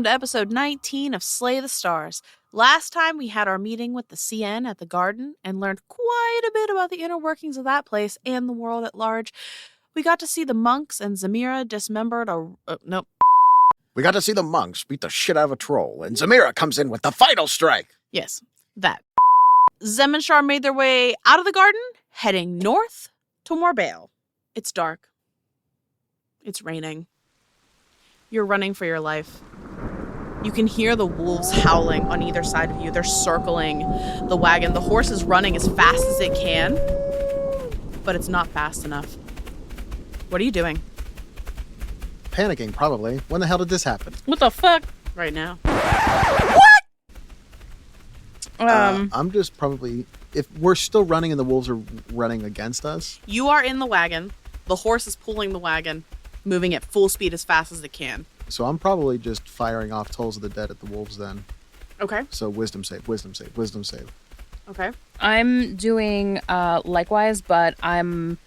Welcome to episode 19 of Slay the Stars. Last time we had our meeting with the CN at the garden and learned quite a bit about the inner workings of that place and the world at large. We got to see the monks and Zamira dismembered nope. We got to see the monks beat the shit out of a troll, and Zamira comes in with the final strike. Yes, that. Zem and Char made their way out of the garden, heading north to Mor'Bhaile. It's dark. It's raining. You're running for your life. You can hear the wolves howling on either side of you. They're circling the wagon. The horse is running as fast as it can, but it's not fast enough. What are you doing? Panicking, probably. When the hell did this happen? What the fuck? Right now. What? I'm just probably... If we're still running and the wolves are running against us... You are in the wagon. The horse is pulling the wagon, moving at full speed as fast as it can. So I'm probably just firing off Tolls of the Dead at the wolves then. Okay. So wisdom save, wisdom save, wisdom save. Okay. I'm doing likewise, but I'm...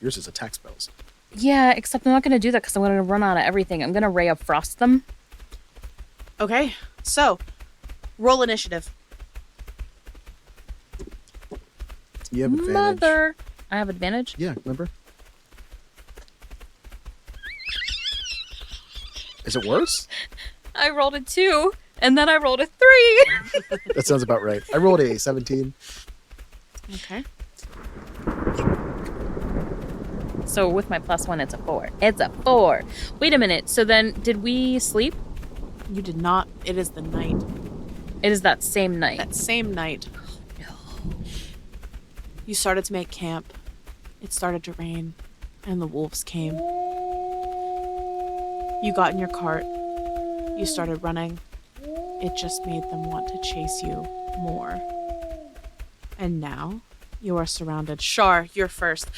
Yours is attack spells. Yeah, except I'm not going to do that because I'm going to run out of everything. I'm going to Ray of Frost them. Okay. So, roll initiative. You have advantage. Mother! I have advantage? Yeah, remember? Is it worse? I rolled a 2, and then I rolled a 3. That sounds about right. I rolled a 17. Okay. So with my +1, it's a 4. It's a 4. Wait a minute. So then, did we sleep? You did not. It is the night. It is that same night. That same night. No. You started to make camp. It started to rain, and the wolves came. You got in your cart. You started running. It just made them want to chase you more. And now you are surrounded. Char, you're first.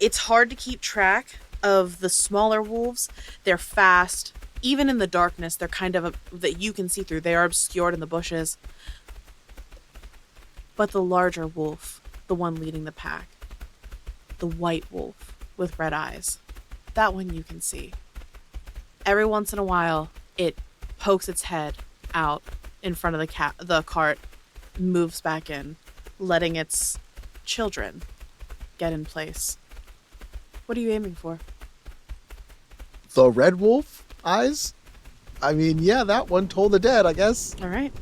It's hard to keep track of the smaller wolves. They're fast. Even in the darkness, they're kind of that you can see through. They are obscured in the bushes. But the larger wolf, the one leading the pack, the white wolf with red eyes, that one you can see. Every once in a while, it pokes its head out in front of the cart, moves back in, letting its children get in place. What are you aiming for? The red wolf eyes? I mean, yeah, that one told the dead, I guess. All right.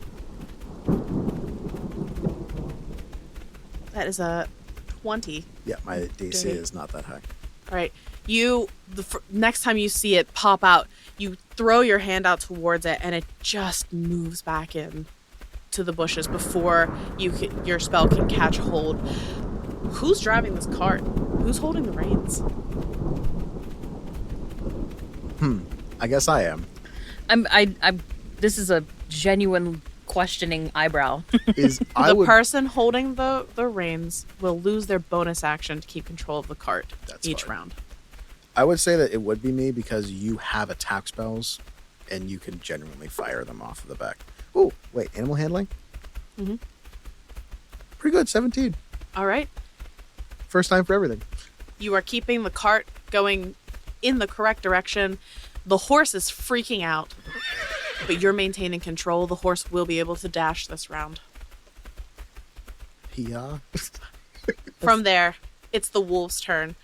That is a 20. Yeah, my DC is not that high. All right. Next time you see it pop out, you throw your hand out towards it, and it just moves back in to the bushes before your spell can catch hold. Who's driving this cart? Who's holding the reins? I guess I am. This is a genuine questioning eyebrow. The person holding the reins will lose their bonus action to keep control of the cart each round. I would say that it would be me because you have attack spells and you can genuinely fire them off of the back. Oh, wait, animal handling? Mm-hmm. Pretty good, 17. All right. First time for everything. You are keeping the cart going in the correct direction. The horse is freaking out, but you're maintaining control. The horse will be able to dash this round. Yeah. From there, it's the wolf's turn.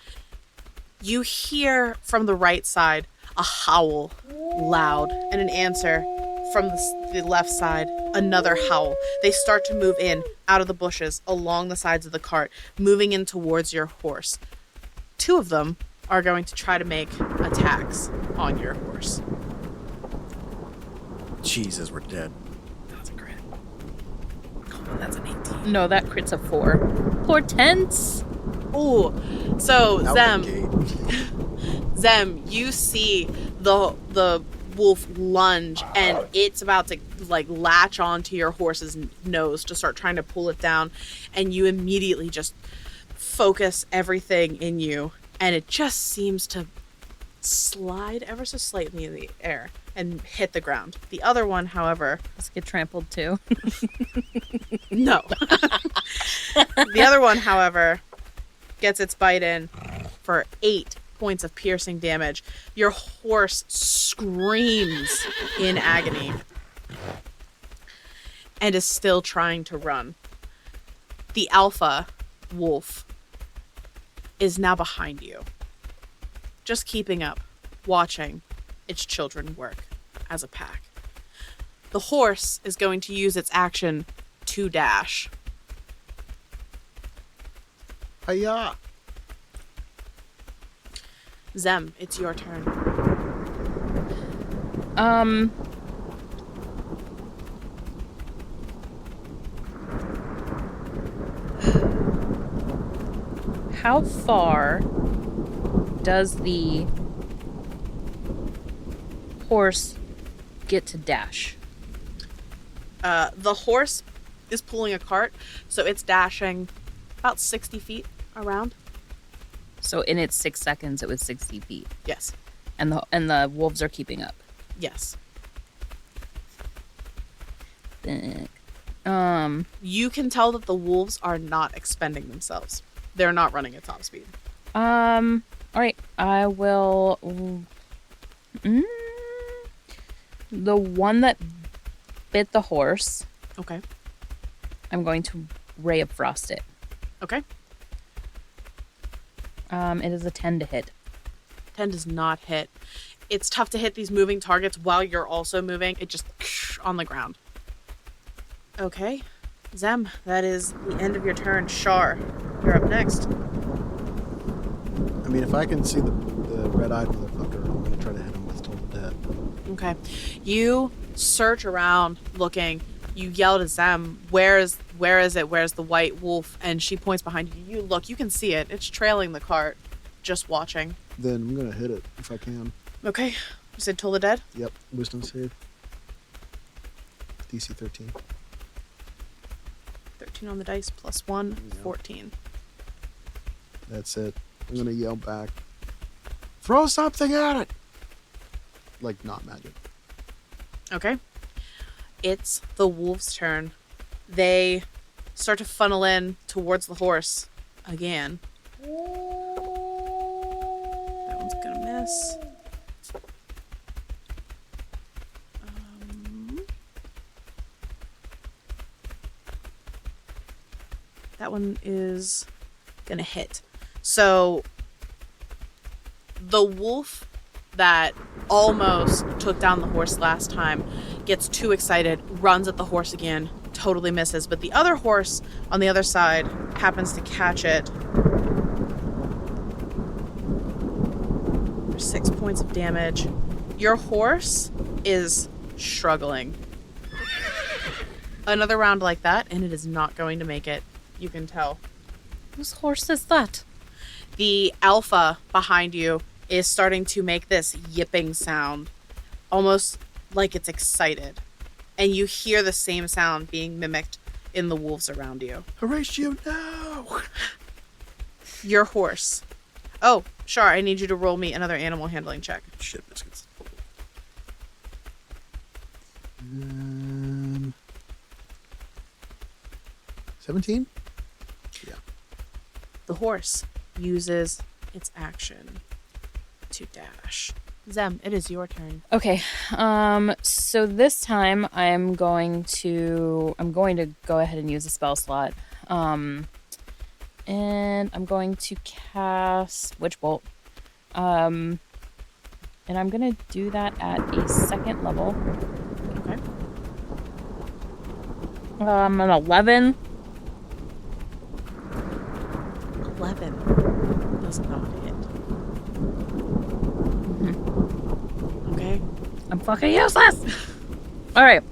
You hear from the right side a howl, loud, and an answer from the left side, another howl. They start to move in, out of the bushes, along the sides of the cart, moving in towards your horse. 2 of them are going to try to make attacks on your horse. Jesus, we're dead. That's a crit. Oh, that's an 18. No, that crit's a 4. Portents. Ooh. So, Out Zem, you see the wolf lunge, and it's about to latch onto your horse's nose to start trying to pull it down, and you immediately just focus everything in you, and it just seems to slide ever so slightly in the air and hit the ground. The other one, however... Let's get trampled too. No. The other one, however, gets its bite in for 8 points of piercing damage. Your horse screams in agony and is still trying to run. The alpha wolf is now behind you, just keeping up, watching its children work as a pack. The horse is going to use its action to dash. Hiya! Zem, it's your turn. How far does the horse get to dash? The horse is pulling a cart, so it's dashing about 60 feet around. So in its 6 seconds, it was 60 feet, Yes. and the wolves are keeping up. Yes. You You can tell that the wolves are not expending themselves. They're not running at top speed. All right. I will. The one that bit the horse, Okay. I'm going to ray of frost it. Okay. It is a 10 to hit. 10 does not hit. It's tough to hit these moving targets while you're also moving. It just on the ground. Okay. Zem, that is the end of your turn. Char, you're up next. I mean, if I can see the red-eyed motherfucker, I'm gonna try to hit him with Toll the Dead. Okay. You search around looking. You yell to Zem, where is it? Where's the white wolf? And she points behind you. You look, you can see it. It's trailing the cart, just watching. Then I'm gonna hit it if I can. Okay. You said Toll the Dead? Yep, wisdom save. DC 13. 13 on the dice, plus 1, Yeah. 14. That's it. I'm gonna yell back. Throw something at it! Like, not magic. Okay. It's the wolves' turn. They start to funnel in towards the horse again. That one's gonna miss. That one is gonna hit. So the wolf that almost took down the horse last time gets too excited, runs at the horse again, totally misses. But the other horse on the other side happens to catch it for 6 points of damage. Your horse is struggling. Another round like that, and it is not going to make it. You can tell. Whose horse is that? The alpha behind you is starting to make this yipping sound, almost like it's excited. And you hear the same sound being mimicked in the wolves around you. Horatio, no! Your horse. Oh, Char, I need you to roll me another animal handling check. Shit biscuits. 17? Yeah. The horse uses its action to dash. Zem, it is your turn. Okay. So this time I'm going to go ahead and use a spell slot. And I'm going to cast Witch Bolt. And I'm gonna do that at a 2nd level. Okay. An 11. 11 does not hit. Okay. I'm fucking useless. All right.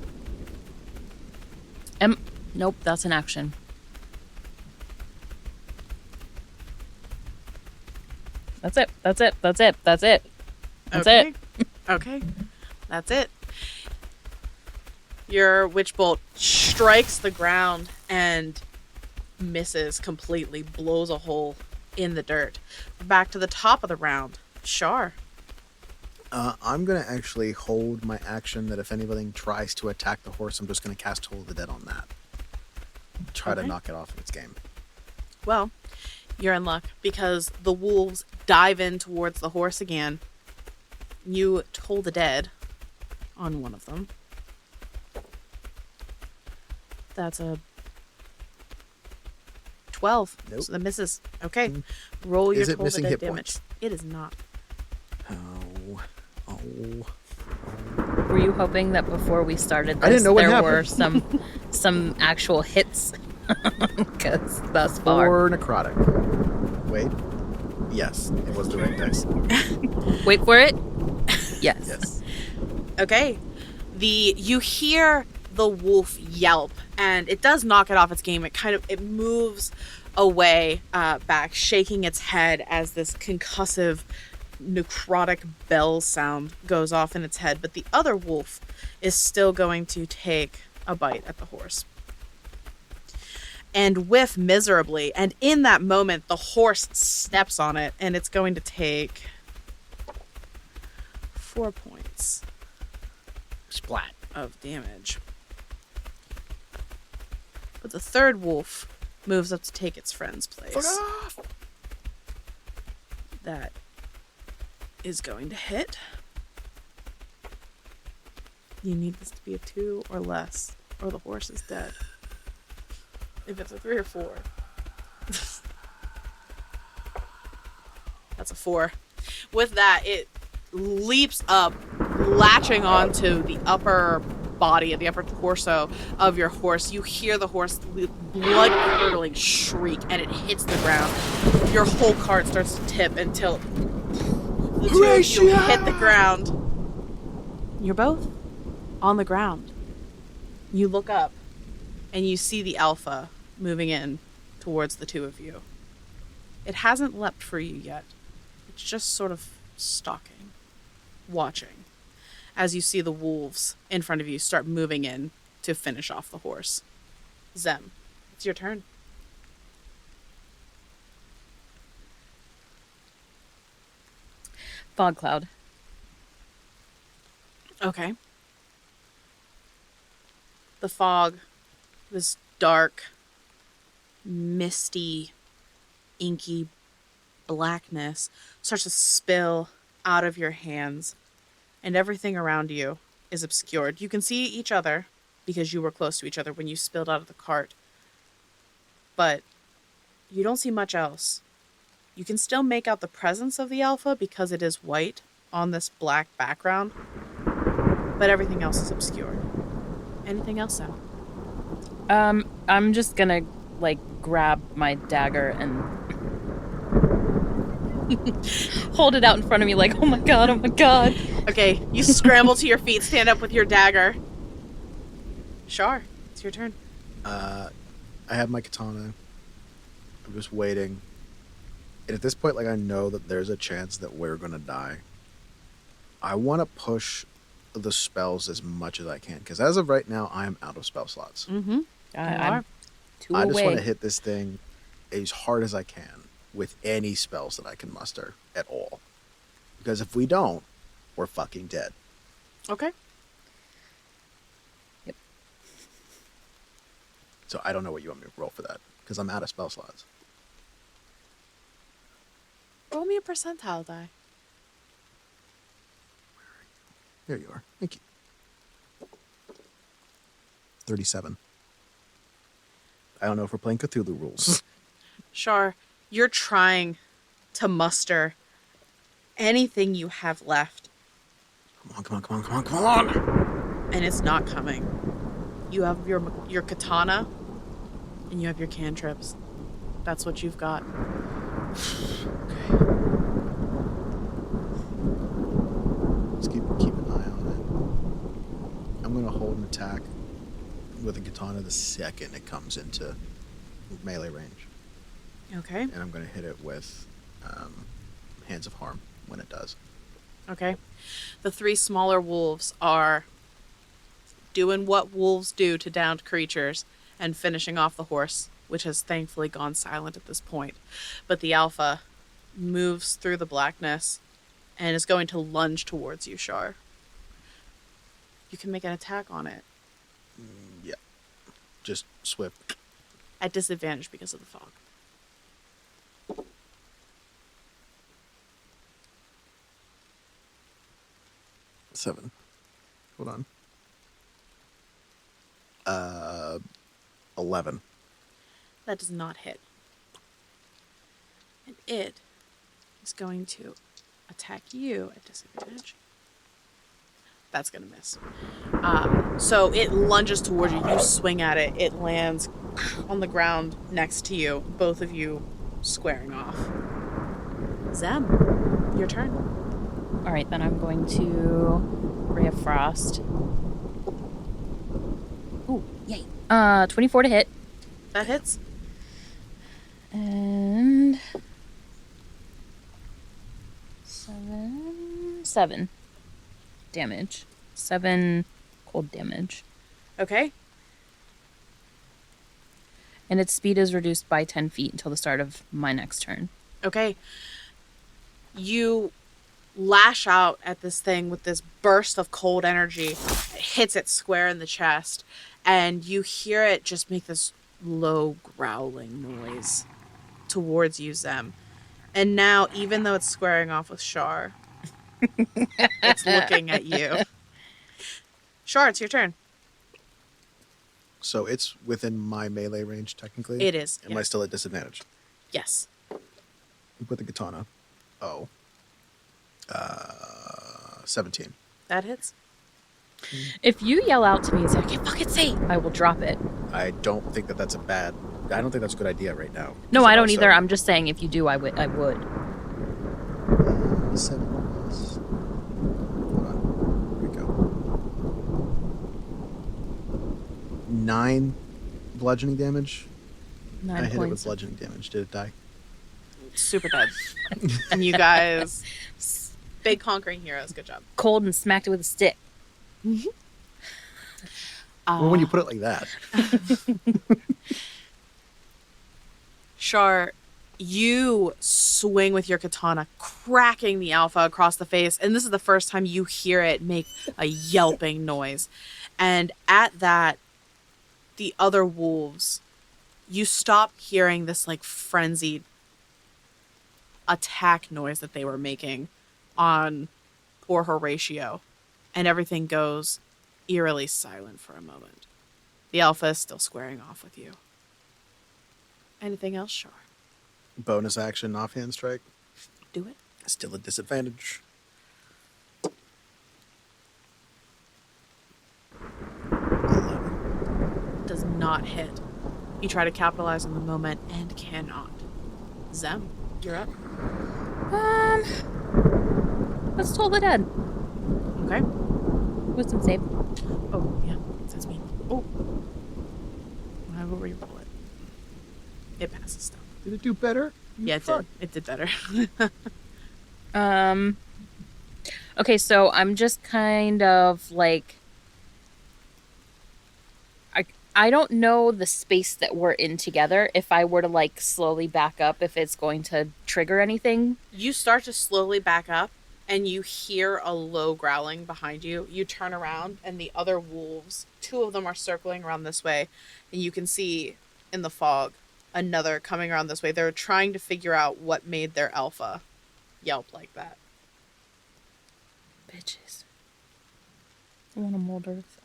Nope, that's an action. That's it. That's it. That's it. That's it. That's Okay. it. Okay. That's it. Your witch bolt strikes the ground and misses completely, blows a hole in the dirt. Back to the top of the round. Char. I'm going to actually hold my action that if anything tries to attack the horse, I'm just going to cast Toll the Dead on that. Try to Okay. knock it off of its game. Well, You're in luck because the wolves dive in towards the horse again. You toll the dead on one of them. That's a 12. Nope. So that misses. Okay. Roll your Is it toll the missing dead hit damage. points? It is not. Oh. Were you hoping that before we started this, I didn't know what there were happened. some actual hits? Because thus far. Or necrotic. Wait. Yes, it was the right dice. Wait for it. Yes. Yes. Okay. You hear the wolf yelp, and it does knock it off its game. It moves away back, shaking its head as this concussive, necrotic bell sound goes off in its head. But the other wolf is still going to take a bite at the horse. And whiff miserably. And in that moment, the horse steps on it, and it's going to take 4 points Splat. of damage. But the third wolf moves up to take its friend's place. Fuck off! That is going to hit. You need this to be a 2 or less, or the horse is dead. If it's a 3 or 4. That's a 4. With that, it leaps up, latching onto the upper body, the upper torso of your horse. You hear the horse blood-curdling shriek, and it hits the ground. Your whole cart starts to tip until the two of you hit the ground. You're both on the ground. You look up, and you see the alpha moving in towards the two of you. It hasn't leapt for you yet. It's just sort of stalking, watching, as you see the wolves in front of you start moving in to finish off the horse. Zem, it's your turn. Fog cloud. Okay. The fog, this dark, misty, inky blackness starts to spill out of your hands, and everything around you is obscured. You can see each other because you were close to each other when you spilled out of the cart, but you don't see much else. You can still make out the presence of the alpha because it is white on this black background, but everything else is obscured. Anything else, Sam? I'm just gonna grab my dagger and hold it out in front of me like, oh my god, oh my god. Okay, you scramble to your feet, stand up with your dagger. Char, it's your turn. I have my katana. I'm just waiting. And at this point, I know that there's a chance that we're gonna die. I want to push the spells as much as I can, because as of right now, I am out of spell slots. Mm-hmm. I'm 2 I away. just want to hit this thing as hard as I can with any spells that I can muster at all. Because if we don't, we're fucking dead. Okay. Yep. So I don't know what you want me to roll for that, because I'm out of spell slots. Roll me a percentile die. There you are. Thank you. 37. I don't know if we're playing Cthulhu rules. Char, you're trying to muster anything you have left, Come on. and it's not coming. You have your katana, and you have your cantrips. That's what you've got. Okay. Let's keep an eye on it. I'm going to hold an attack with a katana the second it comes into melee range. Okay. And I'm going to hit it with Hands of Harm when it does. Okay. The 3 smaller wolves are doing what wolves do to downed creatures and finishing off the horse, which has thankfully gone silent at this point. But the alpha moves through the blackness and is going to lunge towards you, Char. You can make an attack on it Yeah. Just swift. at disadvantage because of the fog. 7. Hold on. 11. That does not hit. And it is going to attack you at disadvantage. That's going to miss. So it lunges towards you. You swing at it. It lands on the ground next to you. Both of you squaring off. Zem, your turn. All right, then I'm going to Ray of Frost. Ooh, yay. 24 to hit. That hits. And 7 damage. 7 cold damage. Okay. And its speed is reduced by 10 feet until the start of my next turn. Okay. You lash out at this thing with this burst of cold energy. It hits it square in the chest. And you hear it just make this low growling noise towards you, Zem. And now, even though it's squaring off with Char, it's looking at you. Char, it's your turn. So it's within my melee range, technically? It is. Am I still at disadvantage? Yes. With the katana. 17. That hits. If you yell out to me and say, I can't fucking see, I will drop it. I don't think that's a good idea right now. No, I don't either. I'm just saying if you do, I would. 7 plus. Hold on. Here we go. 9 bludgeoning damage. 9 I hit it with points. bludgeoning damage. Did it die? Super dead. And you guys, big conquering heroes. Good job. Cold and smacked it with a stick. Well, when you put it like that. Char, you swing with your katana, cracking the alpha across the face, and this is the first time you hear it make a yelping noise. And at that, the other wolves, you stop hearing this like frenzied attack noise that they were making on poor Horatio, and everything goes eerily silent for a moment. The alpha is still squaring off with you. Anything else, Char? Bonus action, offhand strike. Do it. Still a disadvantage. 11. Does not hit. You try to capitalize on the moment and cannot. Zem, you're up. Let's Toll the Dead. Okay. Wisdom save. Oh, yeah. That's me. Oh. I will re-roll it. It passes still. Did it do better? Yeah, it Fuck. did. It did better. Okay, so I'm just kind of like, I don't know the space that we're in together. If I were to like slowly back up, if it's going to trigger anything. You start to slowly back up, and you hear a low growling behind you. You turn around, and the other wolves, 2 of them are circling around this way, and you can see in the fog another coming around this way. They're trying to figure out what made their alpha yelp like that. Bitches. I want a mold earth.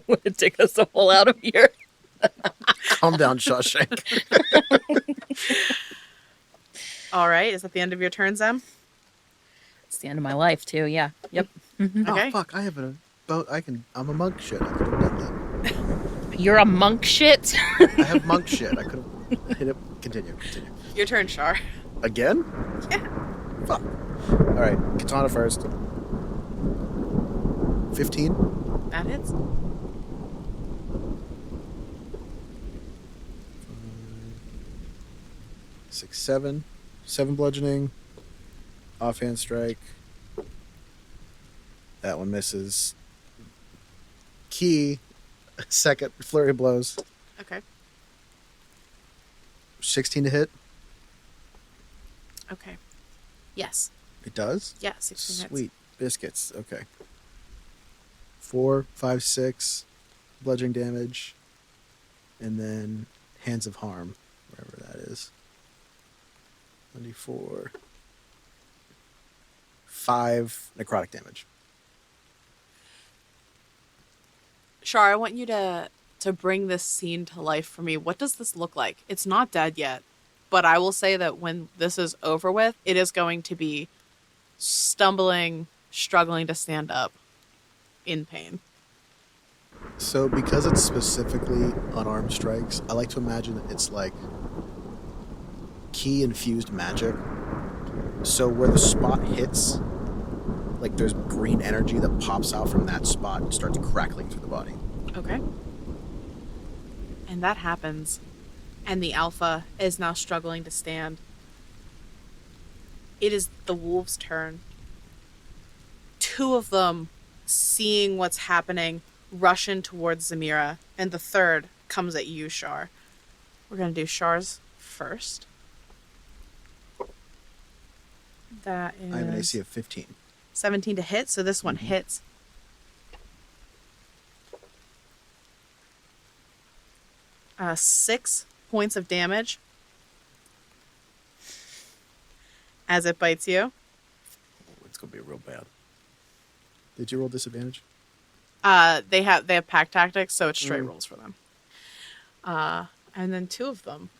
Would it take us a hole out of here? Calm down, Shawshank. All right, is that the end of your turn, Zem? It's the end of my life, too. Yeah. Yep. Okay. Oh, fuck. I have a boat. I'm a monk shit. I could have done that. You're a monk shit? I have monk shit. I could have hit it. Continue. Your turn, Char. Again? Yeah. Fuck. All right. Katana first. 15. That hits. 6, 7. 7 bludgeoning. Offhand strike. That one misses. Key. Second flurry of blows. Okay. 16 to hit. Okay. Yes. It does? Yeah, 16 hits. Sweet. Biscuits. Okay. 4, 5, 6. Bludgeoning damage. And then Hands of Harm. Wherever that is. 24. 5 necrotic damage. Char, I want you to bring this scene to life for me. What does this look like? It's not dead yet, but I will say that when this is over with, it is going to be stumbling, struggling to stand up, in pain. So because it's specifically unarmed strikes, I like to imagine it's like key infused magic. So where the spot hits, like there's green energy that pops out from that spot and starts crackling through the body. Okay. And that happens. And the alpha is now struggling to stand. It is the wolves' turn. Two of them, seeing what's happening, rush in towards Zamira, and the third comes at you, Char. We're going to do Char's first. That is I have an AC of 15. 17 to hit, so this one hits. Uh, 6 points of damage as it bites you. It's gonna be real bad. Did you roll disadvantage? They have pack tactics, so it's straight rolls for them. And then 2 of them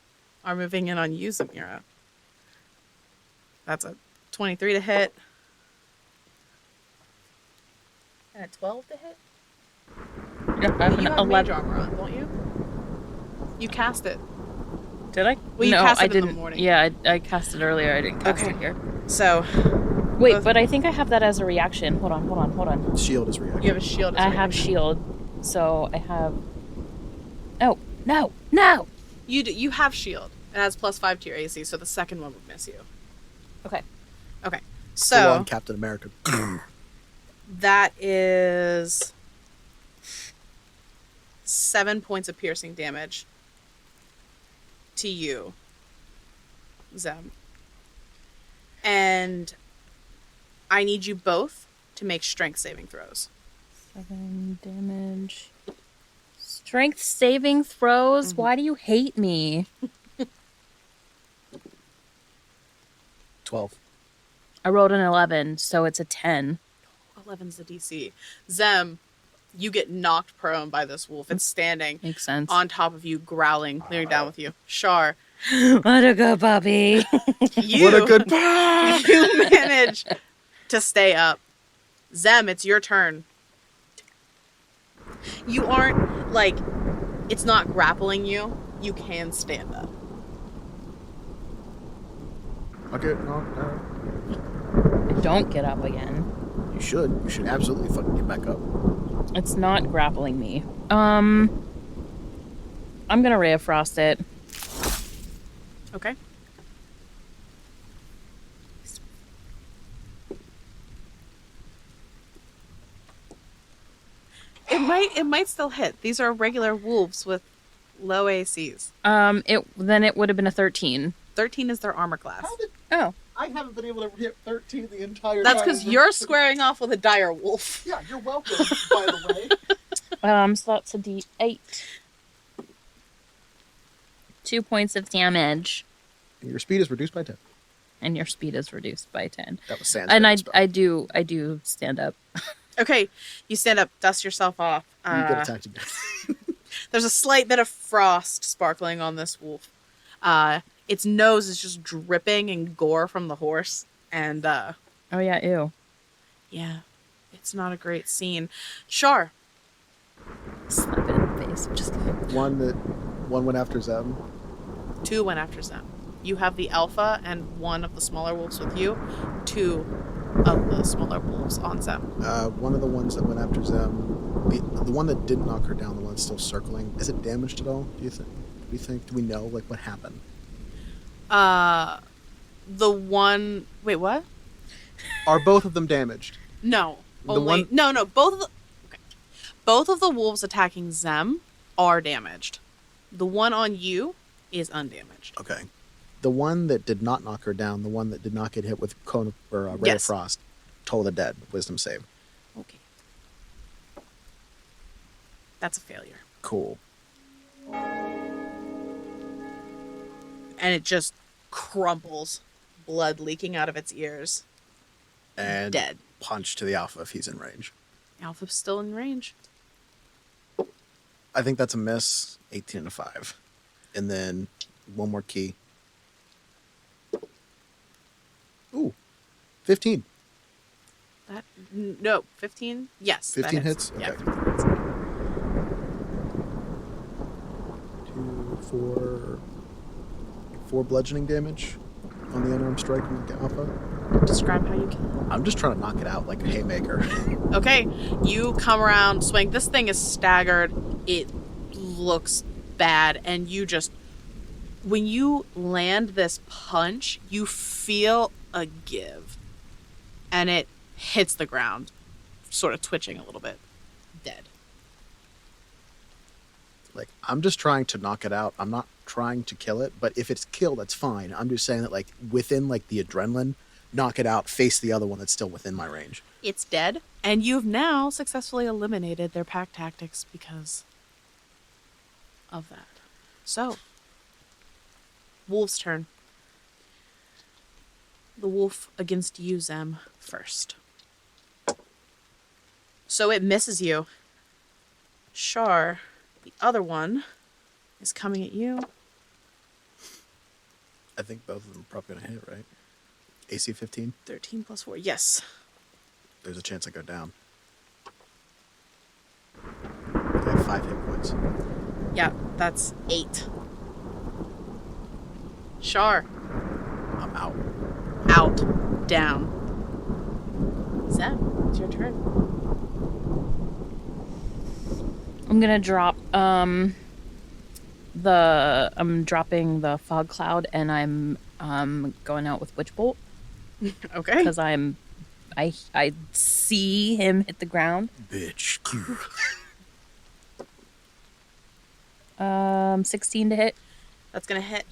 are moving in on you, Zamira. That's a 23 to hit. And a 12 to hit. Yeah, I have You an have mage 11. armor on, don't you? You cast it. Did I? Well, you no, cast I it in the didn't. morning. Yeah, I cast it earlier. I didn't cast Okay. it here. So, Wait, both- but I think I have that as a reaction. Hold on. Shield is reacting. you have a shield. as I a have reaction. shield, so I have. Oh no! You have shield. It has +5 to your AC, so the second one would miss you. Okay. Okay. Full So on Captain America. that is 7 points of piercing damage to you, Zem. And I need you both to make strength saving throws. 7 damage. Strength saving throws. Why do you hate me? 12. I rolled an 11, so it's a 10. 11's the DC. Zem, you get knocked prone by this wolf. It's standing Makes sense. on top of you, growling, leering down with you. Char, What a good puppy. you, What a good pack! you manage to stay up. Zem, it's your turn. You aren't, like, it's not grappling you. You can stand up. I'll get knocked out. Don't get up again. You should. You should absolutely fucking get back up. It's not grappling me. I'm gonna Ray of Frost it. Okay. It might still hit. These are regular wolves with low ACs. It would have been a 13. 13 is their armor class. Oh. I haven't been able to hit 13 the entire That's because you're squaring off with a dire wolf. Yeah, you're welcome, by the way. So that's a D8. 2 points of damage, And your speed is reduced by 10. and your speed is reduced by 10. That was Sans. And I do stand up. Okay, you stand up, dust yourself off. You get attacked again. There's a slight bit of frost sparkling on this wolf. Its nose is just dripping in gore from the horse. And, Oh yeah, ew. yeah, it's not a great scene. Char, Slap it in the face. I'm just kidding. One went after Zem. 2 went after Zem. You have the alpha and 1 of the smaller wolves with you. 2 of the smaller wolves on Zem. One of the ones that went after Zem, the one that didn't knock her down, the one still circling, is it damaged at all, do you think? Do we know, like, what happened? The one... Wait, what? Are both of them damaged? No. The Only... one- No, both of the... Okay. Both of the wolves attacking Zem are damaged. The one on you is undamaged. Okay. The one that did not knock her down, the one that did not get hit with Ray of Yes. Frost, Toll the Dead, Wisdom save. Okay. That's a failure. Cool. And it just crumples, blood leaking out of its ears. And Dead. punch to the Alpha if he's in range. Alpha's still in range. I think that's a miss. 18 and a 5. And then one more key. Ooh, 15. No, 15? Yes. 15 that hits? Yeah, Okay. 15 hits. 2, 4. 4 bludgeoning damage on the unarmed strike from the alpha. Describe how you kill it. I'm just trying to knock it out like a haymaker. Okay, you come around, swing. This thing is staggered. It looks bad, and you just, when you land this punch, you feel a give, and it hits the ground, sort of twitching a little bit, dead. Like, I'm just trying to knock it out. I'm not trying to kill it, but if it's killed, that's fine. I'm just saying that, like, within, like, the adrenaline, knock it out, face the other one that's still within my range. It's dead, and you've now successfully eliminated their pack tactics because of that. So, wolf's turn. The wolf against you, Zem, first. So it misses you. Char, the other one, is coming at you. I think both of them are probably going to hit, right? AC 15? 13 plus 4. Yes. There's a chance I go down. I have 5 hit points. Yeah, that's 8. Char, I'm out. out, down. Zem, it's your turn. I'm gonna drop I'm dropping the fog cloud, and I'm going out with witch bolt Okay. because I see him hit the ground. Bitch. 16 to hit, That's gonna hit.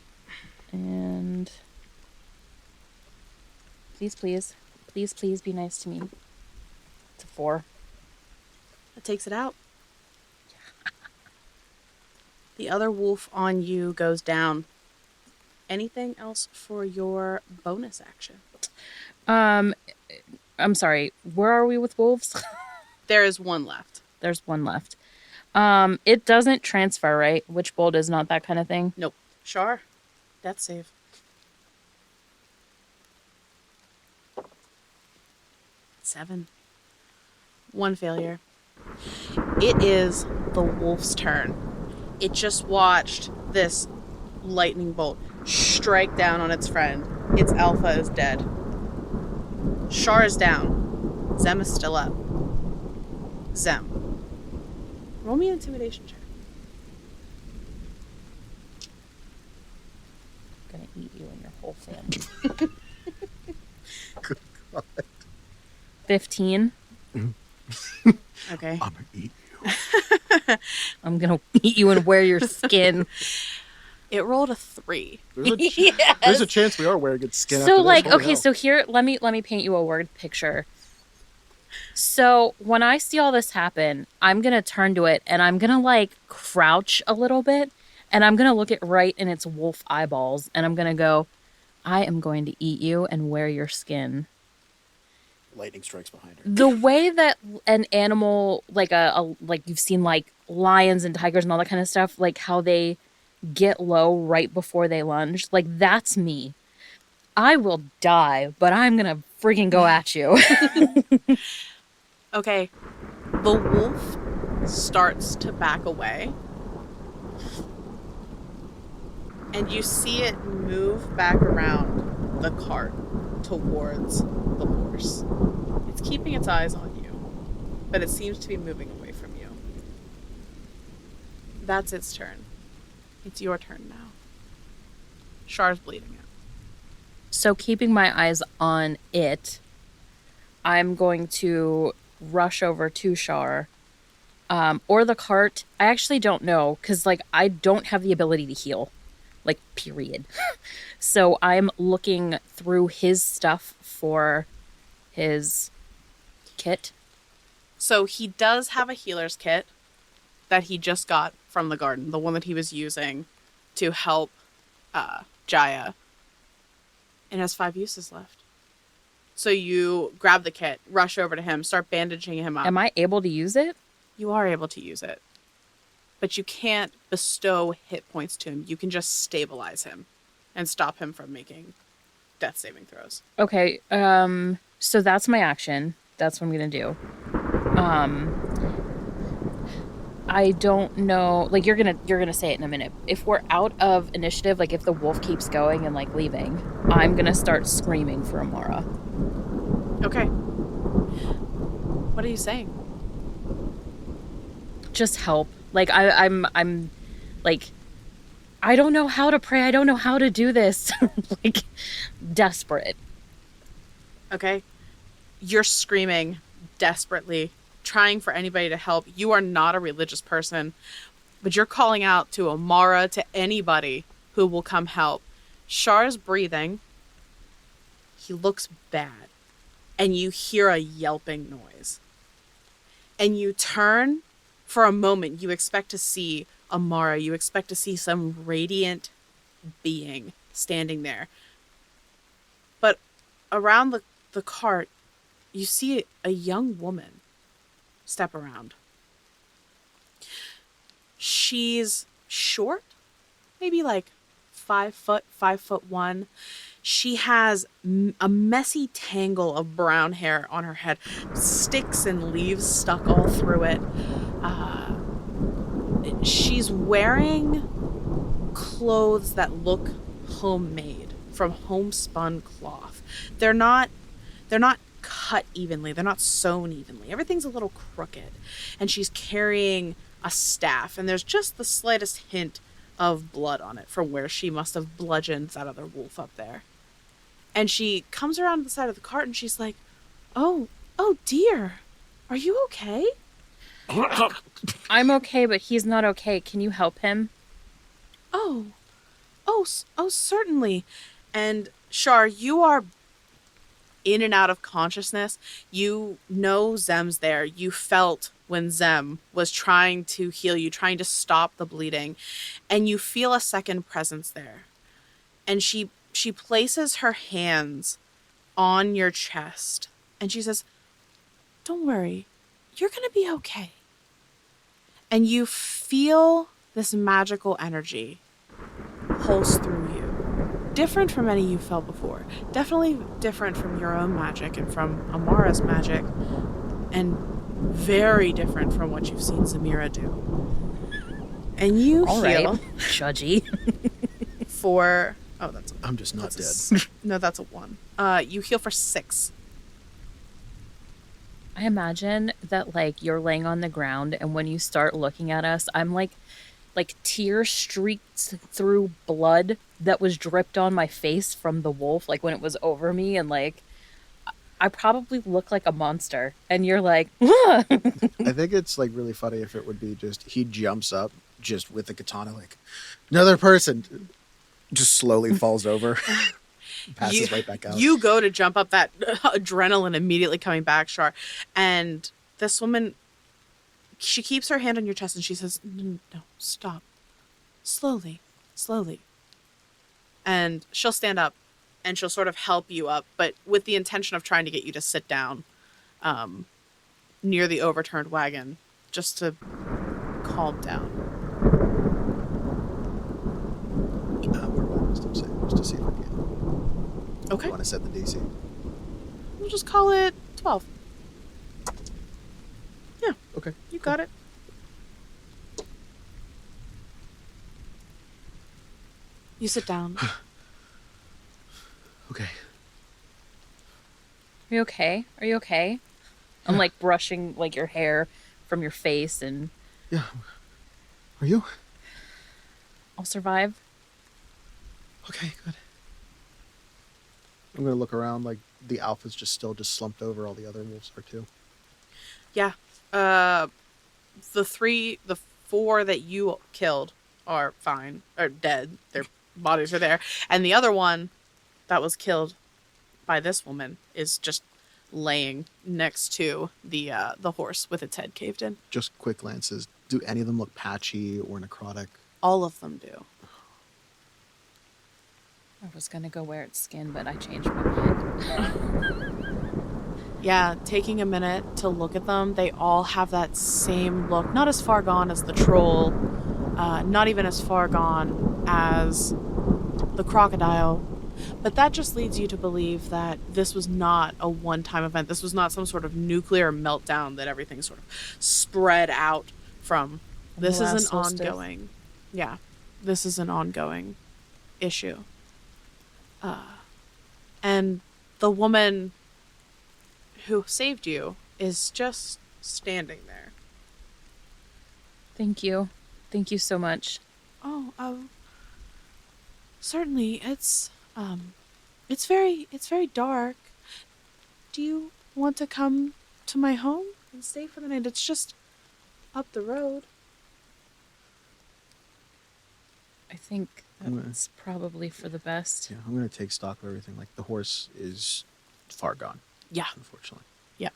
and please be nice to me. It's a 4. That takes it out. The other wolf on you goes down. Anything else for your bonus action? I'm sorry. Where are we with wolves? There is one left. There's one left. It doesn't transfer, right? Witch bolt is not that kind of thing. Nope. Char, death save. Seven. One failure. It is the wolf's turn. It just watched this lightning bolt strike down on its friend. Its alpha is dead. Char is down. Zem is still up. Zem, roll me an intimidation check. I'm gonna eat you and your whole family. Good God. 15. Okay. I'm going to eat you. I'm gonna eat you and wear your skin. It rolled a 3. There's a chance we are wearing its skin. So after like, this. Holy okay, hell. so here, let me paint you a word picture. So when I see all this happen, I'm gonna turn to it and I'm gonna like crouch a little bit, and I'm gonna look it right in its wolf eyeballs, and I'm gonna go, I am going to eat you and wear your skin. Lightning strikes behind her. The way that an animal, like like you've seen like lions and tigers and all that kind of stuff, like how they get low right before they lunge, like that's me. I will die, but I'm gonna freaking go at you. Okay. The wolf starts to back away. And you see it move back around the cart towards the horse. It's keeping its eyes on you, but it seems to be moving away from you. That's its turn. It's your turn now. Char's bleeding out. So keeping my eyes on it, I'm going to rush over to Char, or the cart. I actually don't know, because like I don't have the ability to heal, like period. So I'm looking through his stuff for his kit. So he does have a healer's kit that he just got from the garden, the one that he was using to help Jaya. And has 5 uses left. So you grab the kit, rush over to him, start bandaging him up. Am I able to use it? You are able to use it. but you can't bestow hit points to him. You can just stabilize him and stop him from making death saving throws. Okay, so that's my action. That's what I'm gonna do. I don't know. Like you're gonna say it in a minute. If we're out of initiative, like if the wolf keeps going and like leaving, I'm gonna start screaming for Amara. Okay. What are you saying? Just help. Like I'm like, I don't know how to pray. I don't know how to do this. Like desperate. Okay. You're screaming desperately, trying for anybody to help. You are not a religious person, but you're calling out to Amara, to anybody who will come help. Char's breathing. He looks bad. And you hear a yelping noise. And you turn. For a moment, you expect to see Amara. You expect to see some radiant being standing there. But around the cart, you see a young woman step around. She's short, maybe like 5 foot, 5'1". She has a messy tangle of brown hair on her head, sticks and leaves stuck all through it. She's wearing clothes that look homemade, from homespun cloth. They're not cut evenly. They're not sewn evenly. Everything's a little crooked. And she's carrying a staff, and there's just the slightest hint of blood on it from where she must have bludgeoned that other wolf up there. And she comes around the side of the cart and she's like, oh dear, are you okay? I'm okay, but he's not okay. Can you help him? Oh, certainly. And Char, you are in and out of consciousness. You know Zem's there. You felt when Zem was trying to heal you, trying to stop the bleeding, and you feel a second presence there. And she places her hands on your chest, and she says, don't worry, you're going to be okay. And you feel this magical energy pulse through you. Different from any you felt before. Definitely different from your own magic and from Amara's magic. And very different from what you've seen Zamira do. And you All heal right. Judgy. for... I'm just not dead. No, that's a 1. You heal for 6. I imagine that like you're laying on the ground, and when you start looking at us, I'm like tears streaked through blood that was dripped on my face from the wolf, like when it was over me, and like I probably look like a monster, and you're like, I think it's like really funny if it would be just he jumps up just with the katana, like another person, just slowly falls over, passes right back out. You go to jump up, that adrenaline immediately coming back, Char, and this woman, she keeps her hand on your chest and she says, no, stop, slowly, and she'll stand up and she'll sort of help you up, but with the intention of trying to get you to sit down near the overturned wagon, just to calm down. We're rolling wisdom saving just to see if we can. Okay. You want to set the DC? We'll just call it 12. Yeah. Okay. You got it. You sit down. Okay. are you okay? Are you okay? I'm like brushing like your hair from your face, and Yeah. Are you? I'll survive. Okay, good. I'm gonna look around, like the alpha's just slumped over, all the other wolves are too. Yeah. The 4 that you killed are fine, are dead. Their bodies are there. And the other one that was killed by this woman is just laying next to the horse with its head caved in. Just quick glances. Do any of them look patchy or necrotic? All of them do. I was gonna go wear its skin, but I changed my mind. Yeah, taking a minute to look at them, they all have that same look. Not as far gone as the troll, not even as far gone as the crocodile. But that just leads you to believe that this was not a one-time event. This was not some sort of nuclear meltdown that everything sort of spread out from. From the This is an last solstice. ongoing. Yeah, this is an ongoing issue. And the woman who saved you is just standing there. Thank you. Thank you so much. Oh, certainly. It's very dark. Do you want to come to my home and stay for the night? It's just up the road. I think that's probably for the best. Yeah, I'm gonna take stock of everything. Like the horse is far gone, Yeah. unfortunately. Yeah.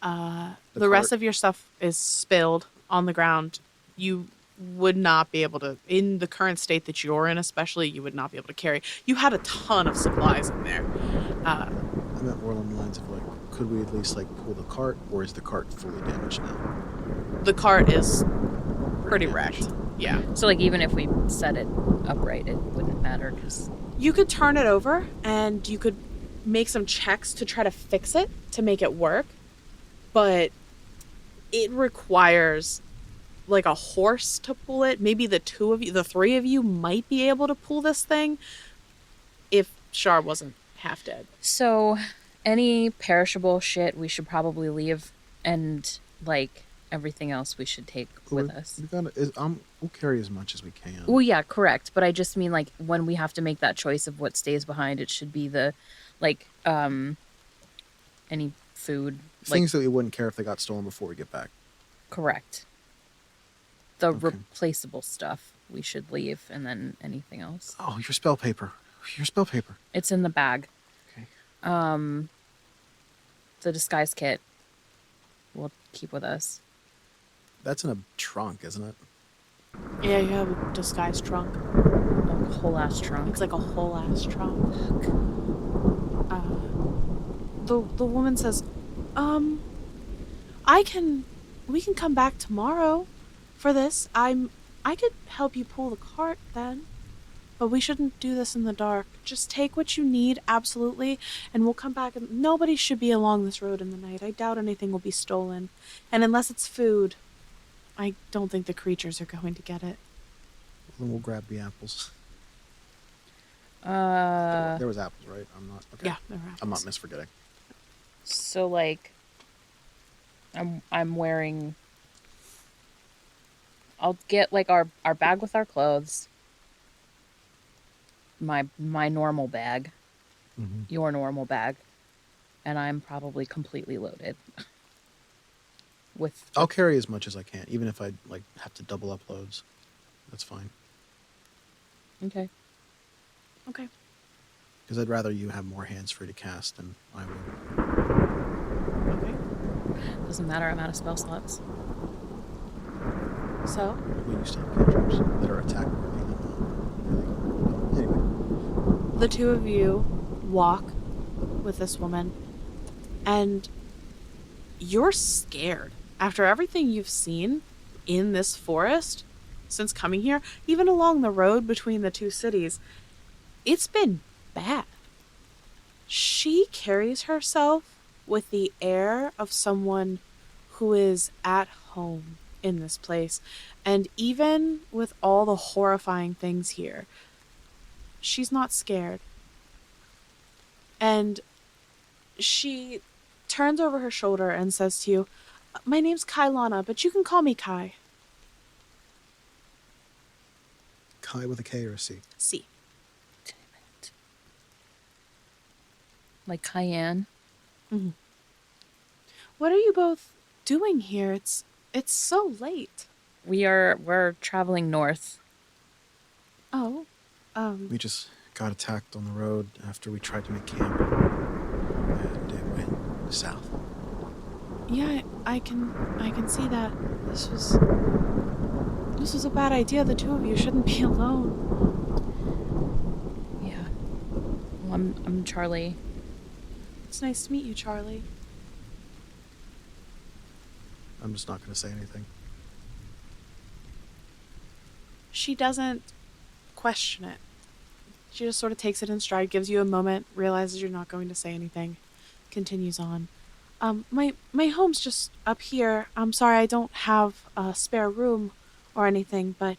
The The rest cart- of your stuff is spilled on the ground. You would not be able to, in the current state that you're in, especially, you would not be able to carry. You had a ton of supplies in there. I meant more along the lines of like, could we at least like pull the cart, or is the cart fully damaged now? The cart is pretty damaged. wrecked. Yeah. So, like, even if we set it upright, it wouldn't matter because You could turn it over and you could make some checks to try to fix it to make it work, but it requires like a horse to pull it. Maybe the three of you might be able to pull this thing if Char wasn't half dead. So, any perishable shit we should probably leave, and like everything else we should take with us. We'll carry as much as we can. Well, yeah, correct. But I just mean like when we have to make that choice of what stays behind, it should be the like any food, Things that we wouldn't care if they got stolen before we get back. correct. The Okay. replaceable stuff we should leave, and then anything else. Oh, your spell paper. Your spell paper. It's in the bag. Okay. The disguise kit we'll keep with us. That's in a trunk, isn't it? Yeah, you have a disguise trunk. A whole ass trunk. It's like a whole ass trunk. The woman says, we can come back tomorrow for this. I could help you pull the cart then, but we shouldn't do this in the dark. Just take what you need, absolutely, and we'll come back. And nobody should be along this road in the night. I doubt anything will be stolen, and unless it's food, I don't think the creatures are going to get it. Then we'll grab the apples. Uh, There was apples, right? I'm not. Okay. Yeah, there are I'm not apples. misforgetting. so like, I'm wearing. I'll get like our bag with our clothes. My normal bag, Mm-hmm. your normal bag, and I'm probably completely loaded. With I'll carry as much as I can, even if I like have to double up loads. That's fine. okay. Okay. Because I'd rather you have more hands free to cast than I would. Okay. Doesn't matter. I'm out of spell slots. So, We used to have cantrips that are attack worthy and not really. Anyway, the two of you walk with this woman, and you're scared after everything you've seen in this forest since coming here, even along the road between the two cities. It's been bad. She carries herself with the air of someone who is at home in this place, and even with all the horrifying things here, she's not scared. And she turns over her shoulder and says to you, "My name's Kailana, but you can call me Kai." Kai with a K or a C. See. Damn it. Like cayenne. What are you both doing here? It's so late. We're traveling north. Oh, We just got attacked on the road after we tried to make camp, and it went south. yeah, I can see that. This was a bad idea. The two of you shouldn't be alone. Yeah. Well, I'm Charlie. It's nice to meet you, Charlie. I'm just not going to say anything. She doesn't question it. She just sort of takes it in stride, gives you a moment, realizes you're not going to say anything, continues on. My home's just up here. I'm sorry I don't have a spare room or anything, but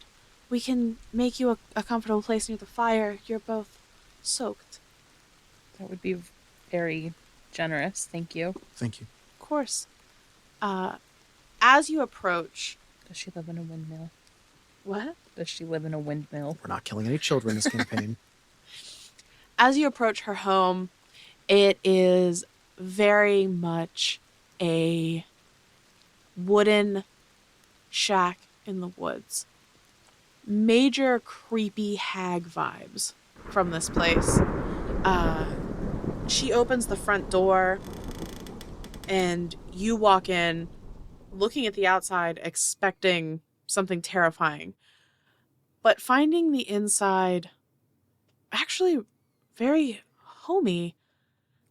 we can make you a comfortable place near the fire. You're both soaked. That would be very generous. Thank you. Thank you. Of course. As you approach... Does she live in a windmill? What? Does she live in a windmill? We're not killing any children this campaign. As you approach her home, it is very much a wooden shack in the woods. Major creepy hag vibes from this place. She opens the front door and you walk in looking at the outside, expecting something terrifying, but finding the inside actually very homey.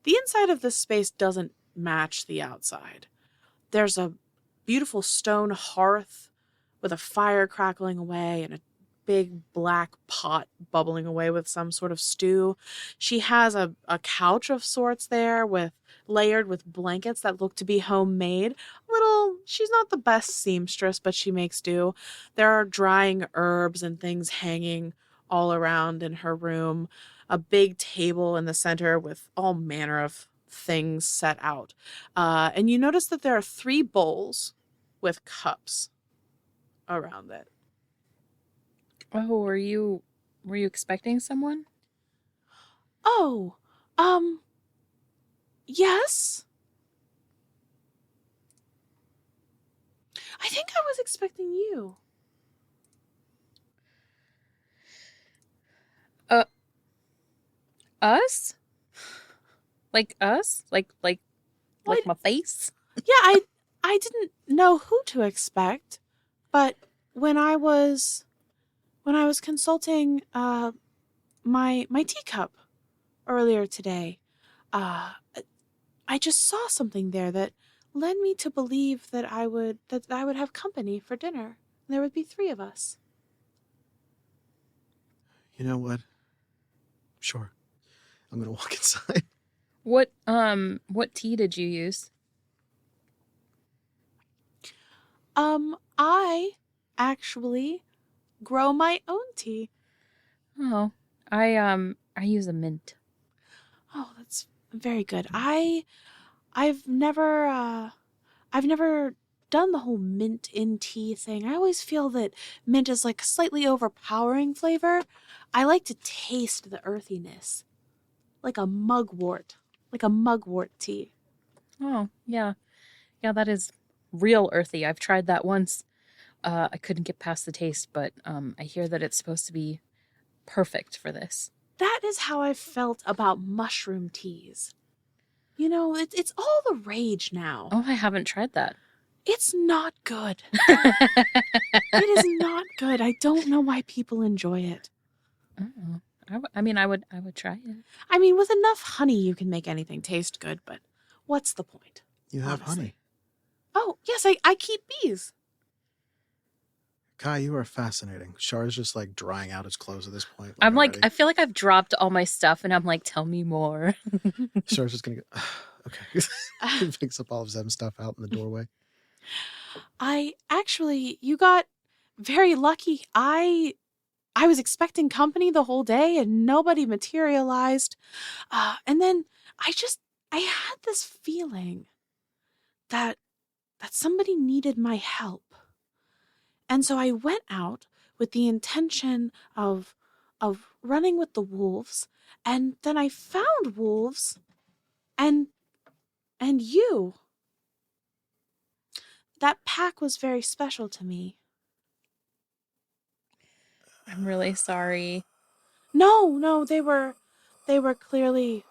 The inside of this space doesn't match the outside. There's a beautiful stone hearth with a fire crackling away and a big black pot bubbling away with some sort of stew. She has a couch of sorts there layered with blankets that look to be homemade. She's not the best seamstress, but she makes do. There are drying herbs and things hanging all around in her room. A big table in the center with all manner of things set out. And you notice that there are 3 bowls with cups around it. Oh, were you expecting someone? Oh, yes. I think I was expecting you. Us? Like us? Like Well, my face? Yeah, I didn't know who to expect, but when I was consulting my teacup earlier today, I just saw something there that led me to believe that I would have company for dinner. There would be 3 of us. You know what? Sure. I'm going to walk inside. What tea did you use? I actually grow my own tea. Oh, I use a mint. Oh, that's very good. I've never done the whole mint in tea thing. I always feel that mint is like a slightly overpowering flavor. I like to taste the earthiness. Like a mugwort tea. Oh, yeah. Yeah, that is real earthy. I've tried that once. I couldn't get past the taste, but I hear that it's supposed to be perfect for this. That is how I've felt about mushroom teas. You know, it's all the rage now. Oh, I haven't tried that. It's not good. It is not good. I don't know why people enjoy it. Oh, I would try it. I mean, with enough honey, you can make anything taste good, but what's the point? You have honestly? honey. Oh, yes, I keep bees. Kai, you are fascinating. Char's just like drying out his clothes at this point. I'm like, already. I feel like I've dropped all my stuff and I'm like, tell me more. Char's just going to go, okay. He picks up all of Zem's stuff out in the doorway. You got very lucky. I was expecting company the whole day and nobody materialized. And then I had this feeling that somebody needed my help. And so I went out with the intention of running with the wolves, and then I found wolves and you. That pack was very special to me. I'm really sorry. No, they were clearly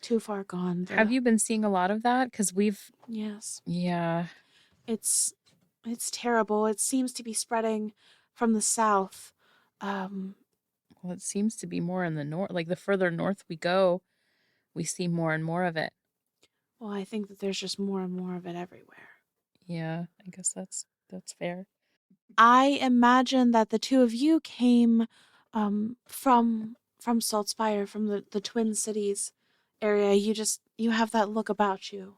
too far gone. Have you been seeing a lot of that? Because Yes. Yeah. It's terrible. It seems to be spreading from the south. Well, it seems to be more in the north. Like the further north we go, we see more and more of it. Well, I think that there's just more and more of it everywhere. Yeah, I guess that's fair. I imagine that the two of you came from Saltspire, from the Twin Cities area. You have that look about you.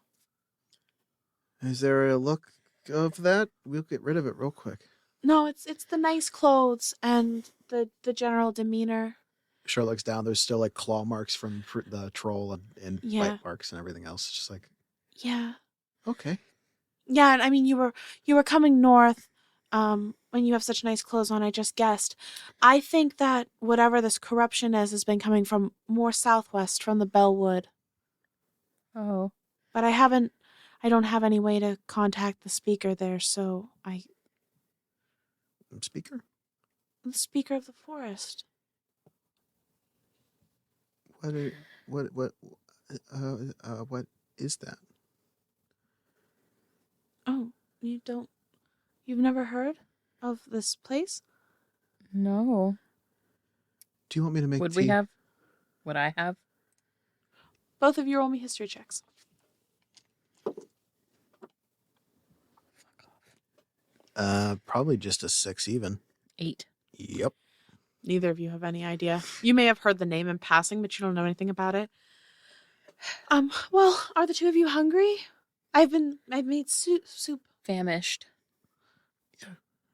Is there a look of that? We'll get rid of it real quick. No, it's the nice clothes and the general demeanor. Sure looks down. There's still like claw marks from the troll and Yeah. bite marks and everything else. It's just like, Yeah. okay. Yeah, and I mean you were coming north when you have such nice clothes on, I just guessed. I think that whatever this corruption is has been coming from more southwest from the Bellwood. Oh. But I don't have any way to contact the speaker there, so Speaker? the speaker of the forest. What is that? Oh, you've never heard of this place? No. Do you want me to make Would tea? we have? Would I have? Both of you roll me history checks. Probably just a 6 even. 8. Yep. Neither of you have any idea. You may have heard the name in passing, but you don't know anything about it. Well, are the two of you hungry? I've made soup. Famished.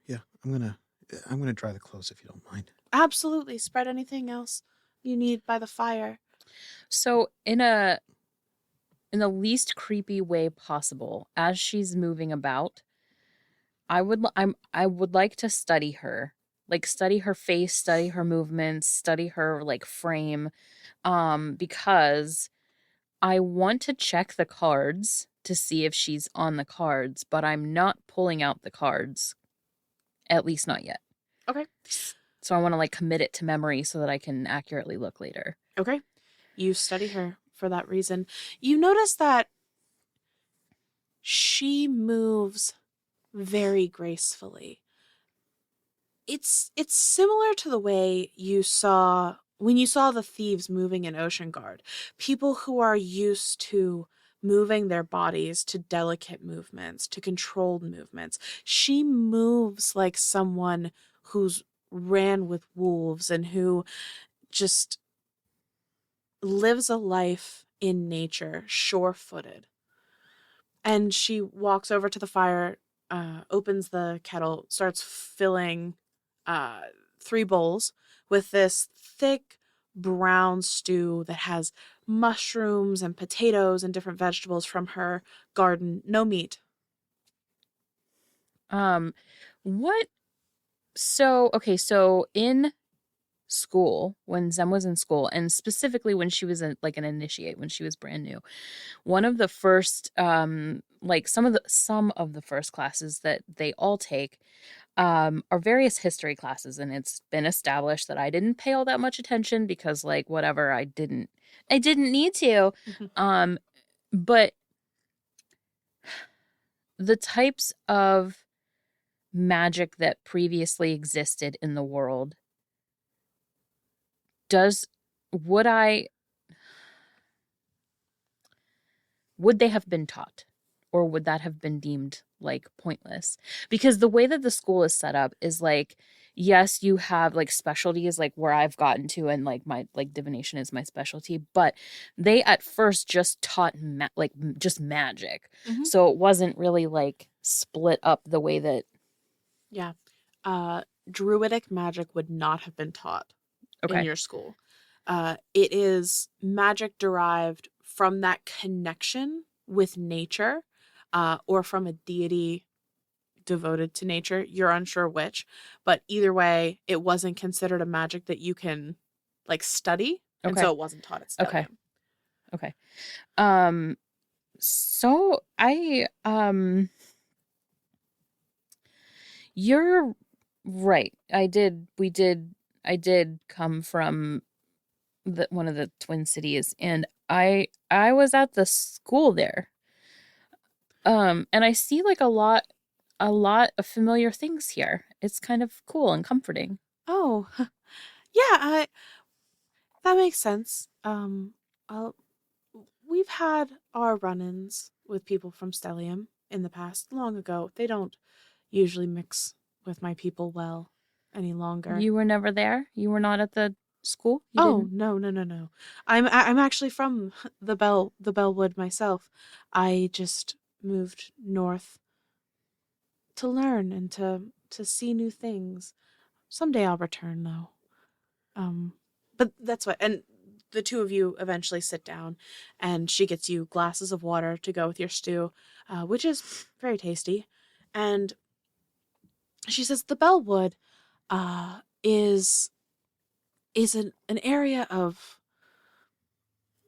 Yeah. I'm gonna dry the clothes if you don't mind. Absolutely. Spread anything else you need by the fire. So in the least creepy way possible, as she's moving about, I would like to study her. Like study her face, study her movements, study her like frame, because I want to check the cards to see if she's on the cards, but I'm not pulling out the cards, at least not yet. Okay. So I want to like commit it to memory so that I can accurately look later. Okay. You study her for that reason. You notice that she moves very gracefully. It's similar to the way you saw when you saw the thieves moving in Ocean Guard. People who are used to moving their bodies to delicate movements, to controlled movements. She moves like someone who's ran with wolves and who just lives a life in nature, sure-footed. And she walks over to the fire, opens the kettle, starts filling 3 bowls with this thick brown stew that has mushrooms and potatoes and different vegetables from her garden. No meat. What? So in school, when Zem was in school, and specifically when she was like an initiate, when she was brand new, one of the first like some of the first classes that they all take are various history classes, and it's been established that I didn't pay all that much attention because like whatever, I didn't need to. But the types of magic that previously existed in the world, would they have been taught, or would that have been deemed like pointless? Because the way that the school is set up is like, yes, you have like specialties, like where I've gotten to, and like my like divination is my specialty, but they at first just taught just magic. Mhm. So it wasn't really like split up the way that Yeah. Druidic magic would not have been taught in your school. It is magic derived from that connection with nature, or from a deity devoted to nature. You're unsure which, but either way, it wasn't considered a magic that you can like study, and Okay. so it wasn't taught at Stellium. Okay. So you're right. I did come from one of the Twin Cities, and I was at the school there. And I see like a lot of familiar things here. It's kind of cool and comforting. Oh, yeah, that makes sense. we've had our run-ins with people from Stellium in the past, long ago. They don't usually mix with my people well any longer. You were never there? You were not at the school? You Oh, didn't? no. I'm actually from the Bellwood myself. I just moved north to learn and to see new things. Someday I'll return though. But that's what, and the two of you eventually sit down, and she gets you glasses of water to go with your stew, which is very tasty. And she says the Bellwood is an area of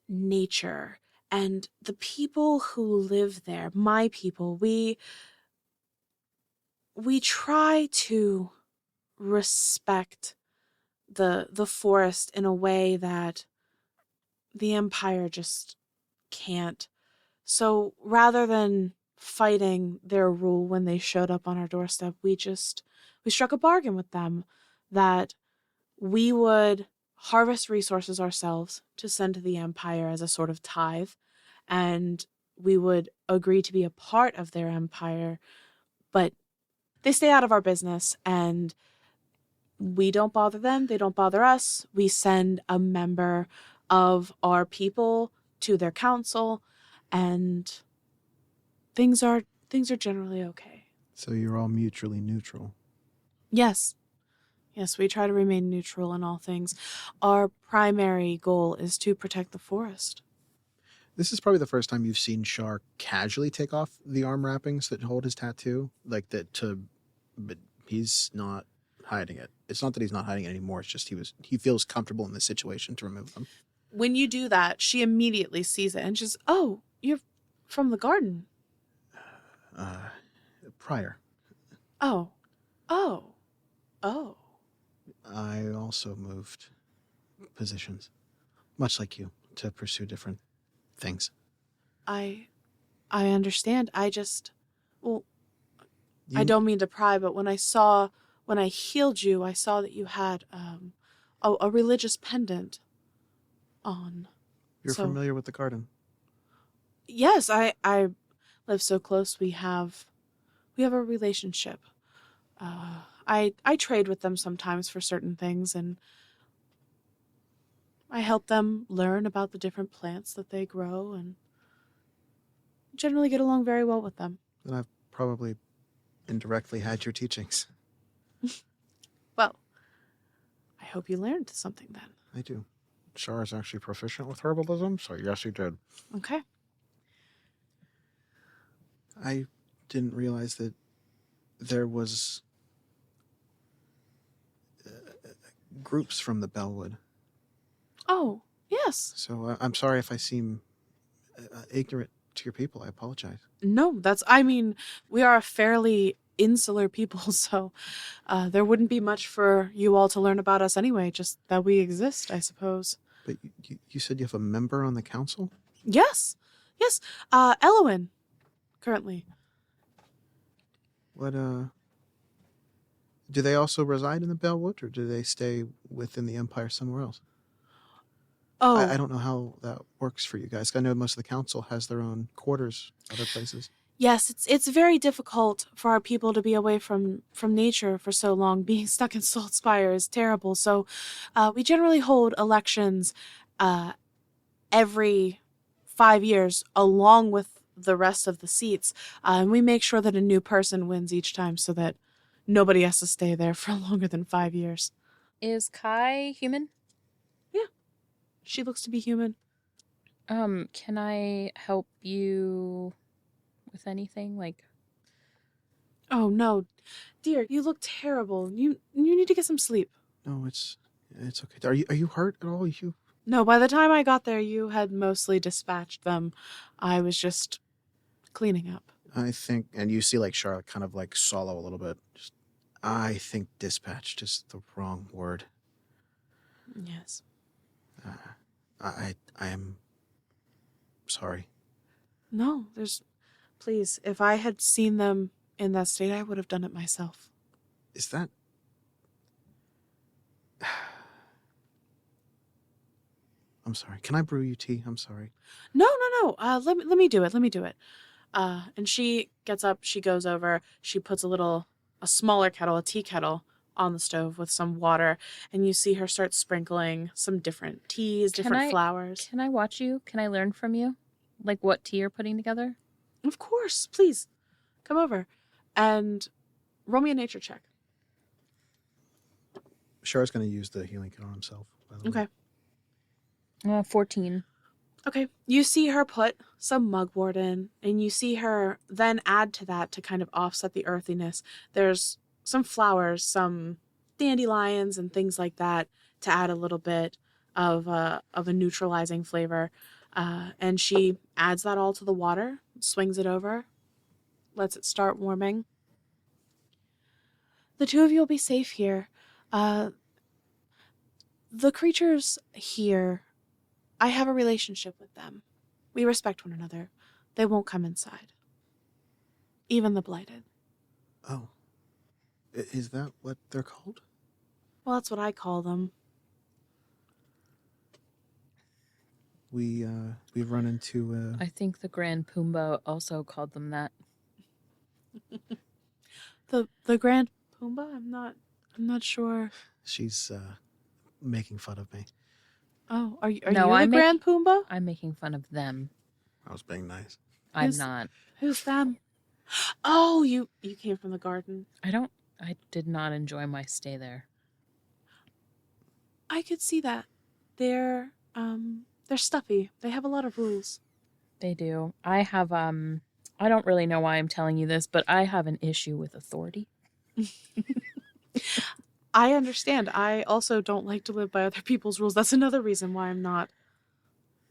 nature, and the people who live there, my people, we try to respect the forest in a way that the Empire just can't. So rather than fighting their rule when they showed up on our doorstep, we struck a bargain with them that we would harvest resources ourselves to send to the Empire as a sort of tithe, and we would agree to be a part of their empire, but they stay out of our business, and we don't bother them, they don't bother us. We send a member of our people to their council, and things are generally okay. So you're all mutually neutral. Yes, we try to remain neutral in all things. Our primary goal is to protect the forest. This is probably the first time you've seen Char casually take off the arm wrappings that hold his tattoo, but he's not hiding it. It's not that he's not hiding it anymore. It's just he feels comfortable in this situation to remove them. When you do that, she immediately sees it and she's, "Oh, you're from the garden." Prior. Oh. I also moved positions, much like you, to pursue different things. I understand. I don't mean to pry, but when I healed you, I saw that you had a religious pendant on. You're So, familiar with the garden. yes, I live so close. We have a relationship. I trade with them sometimes for certain things, and I help them learn about the different plants that they grow, and generally get along very well with them. Then I've probably indirectly had your teachings. Well, I hope you learned something then. I do. Char is actually proficient with herbalism, so yes, he did. Okay. I didn't realize that there was groups from the Bellwood. Oh, yes. So I'm sorry if I seem ignorant to your people. I apologize. No, we are a fairly insular people, so there wouldn't be much for you all to learn about us anyway, just that we exist, I suppose. But you said you have a member on the council? Yes. Elowin, currently. What, do they also reside in the Bellwood, or do they stay within the Empire somewhere else? Oh. I don't know how that works for you guys. I know most of the council has their own quarters, other places. Yes, it's very difficult for our people to be away from nature for so long. Being stuck in Saltspire is terrible. So we generally hold elections every 5 years along with the rest of the seats. And we make sure that a new person wins each time so that nobody has to stay there for longer than 5 years. Is Kai human? Yeah. She looks to be human. Can I help you with anything? Like, oh no, dear, you look terrible. You need to get some sleep. No, it's okay. Are you hurt at all? No, by the time I got there, you had mostly dispatched them. I was just cleaning up. I think, and you see like Charlotte kind of like swallow a little bit. I think dispatched is the wrong word. Yes. I am sorry. No, please, if I had seen them in that state, I would have done it myself. Is that... I'm sorry. Can I brew you tea? I'm sorry. No. Let me do it. Let me do it. And she gets up. She goes over. She puts a smaller kettle, a tea kettle, on the stove with some water, and you see her start sprinkling some different teas, different flowers. Can I watch you? Can I learn from you? Like what tea you're putting together? Of course, please come over and roll me a nature check. Char's going to use the healing kit on himself. By the way. Okay. 14. Okay. You see her put some mugwort in, and you see her then add to that to kind of offset the earthiness. There's some flowers, some dandelions and things like that to add a little bit of a neutralizing flavor. And she adds that all to the water, swings it over, lets it start warming. The two of you will be safe here. The creatures here, I have a relationship with them. We respect one another. They won't come inside. Even the blighted. Oh. Is that what they're called? Well, that's what I call them. We've run into I think the Grand Pumbaa also called them that. The Grand Pumbaa? I'm not sure. She's making fun of me. Oh, are you No, the Grand Pumbaa? I'm making fun of them. I was being nice. I'm not. Who's them? Oh, you came from the garden. I did not enjoy my stay there. I could see that. They're stuffy. They have a lot of rules. They do. I have I don't really know why I'm telling you this, but I have an issue with authority. I understand. I also don't like to live by other people's rules. That's another reason why I'm not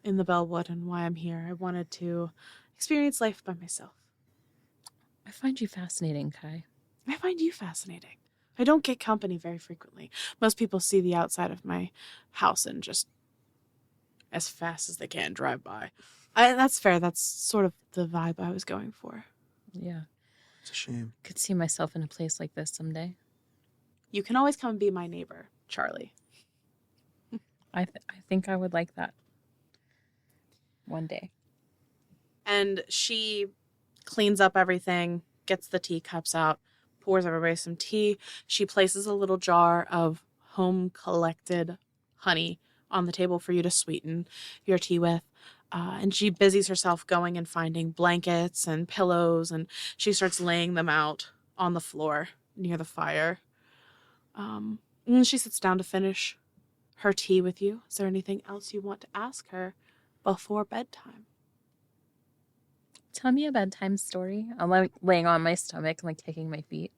in the Bellwood and why I'm here. I wanted to experience life by myself. I find you fascinating, Kai. I find you fascinating. I don't get company very frequently. Most people see the outside of my house and just as fast as they can drive by. That's fair. That's sort of the vibe I was going for. Yeah. It's a shame. Could see myself in a place like this someday. You can always come and be my neighbor, Charlie. I think I would like that. One day. And she cleans up everything, gets the teacups out, pours everybody some tea. She places a little jar of home collected honey on the table for you to sweeten your tea with. And she busies herself going and finding blankets and pillows, and she starts laying them out on the floor near the fire. And she sits down to finish her tea with you. Is there anything else you want to ask her before bedtime? Tell me a bedtime story. I'm like laying on my stomach and like kicking my feet.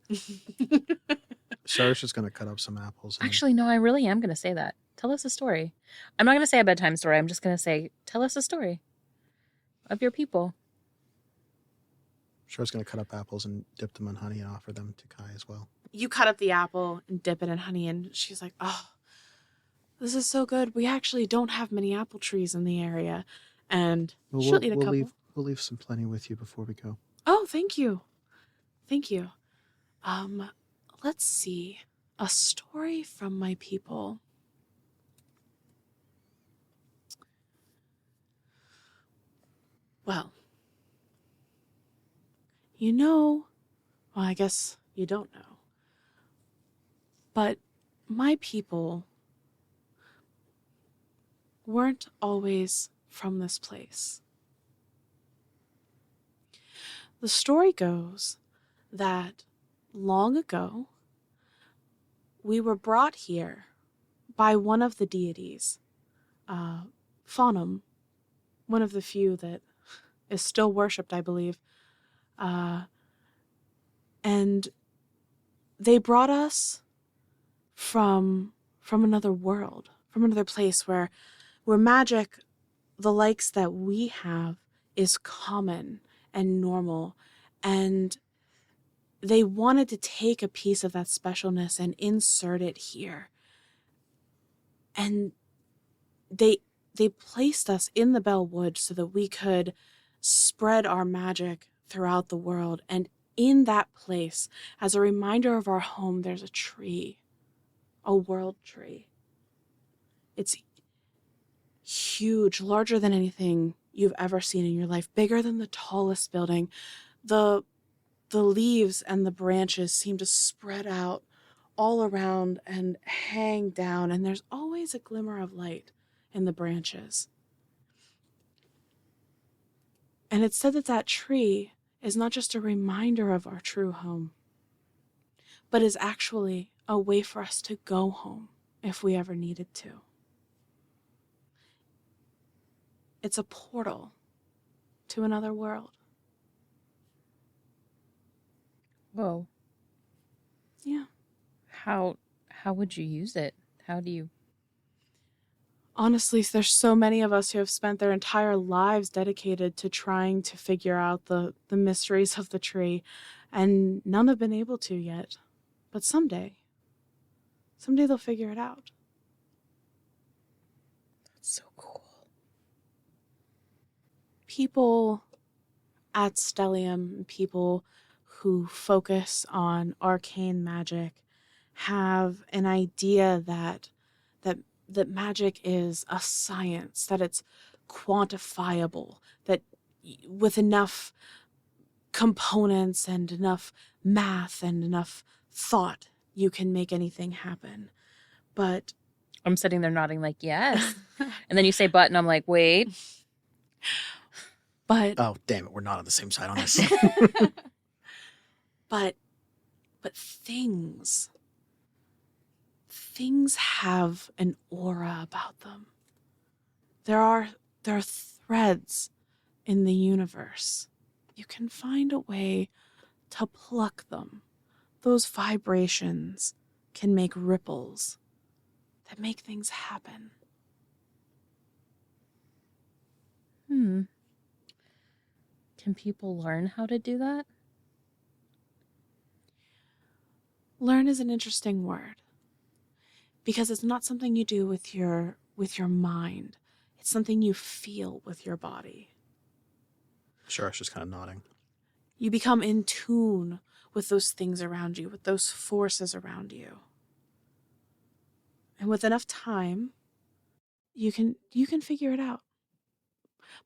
Char's just going to cut up some apples. Actually, no, I really am going to say that. Tell us a story. I'm not going to say a bedtime story. I'm just going to say, tell us a story of your people. Char's going to cut up apples and dip them in honey and offer them to Kai as well. You cut up the apple and dip it in honey, and she's like, oh, this is so good. We actually don't have many apple trees in the area. And she'll eat a couple. We'll leave some plenty with you before we go. Oh, thank you. Thank you. Let's see. A story from my people. Well, well, I guess you don't know. But my people weren't always from this place. The story goes that long ago, we were brought here by one of the deities, Faunum, one of the few that is still worshipped, I believe. And they brought us from another world, from another place where magic, the likes that we have, is common and normal. And they wanted to take a piece of that specialness and insert it here. And they placed us in the Bellwood so that we could spread our magic throughout the world. And in that place, as a reminder of our home, there's a tree, a world tree. It's huge, larger than anything you've ever seen in your life, bigger than the tallest building. The leaves and the branches seem to spread out all around and hang down, and there's always a glimmer of light in the branches. And it's said that that tree is not just a reminder of our true home, but is actually a way for us to go home if we ever needed to. It's a portal to another world. Whoa. Yeah. How would you use it? How do you... Honestly, there's so many of us who have spent their entire lives dedicated to trying to figure out the mysteries of the tree, and none have been able to yet. But someday they'll figure it out. That's so cool. People at Stellium, people who focus on arcane magic, have an idea that magic is a science, that it's quantifiable, that with enough components and enough math and enough thought, you can make anything happen. But I'm sitting there nodding like, yes. And then you say but, and I'm like, wait. But Oh, damn it. We're not on the same side on this. but things have an aura about them. There are threads in the universe. You can find a way to pluck them. Those vibrations can make ripples that make things happen. Can people learn how to do that? Learn is an interesting word, because it's not something you do with your mind. It's something you feel with your body. Sure, I was just kind of nodding. You become in tune with those things around you, with those forces around you. And with enough time, you can figure it out.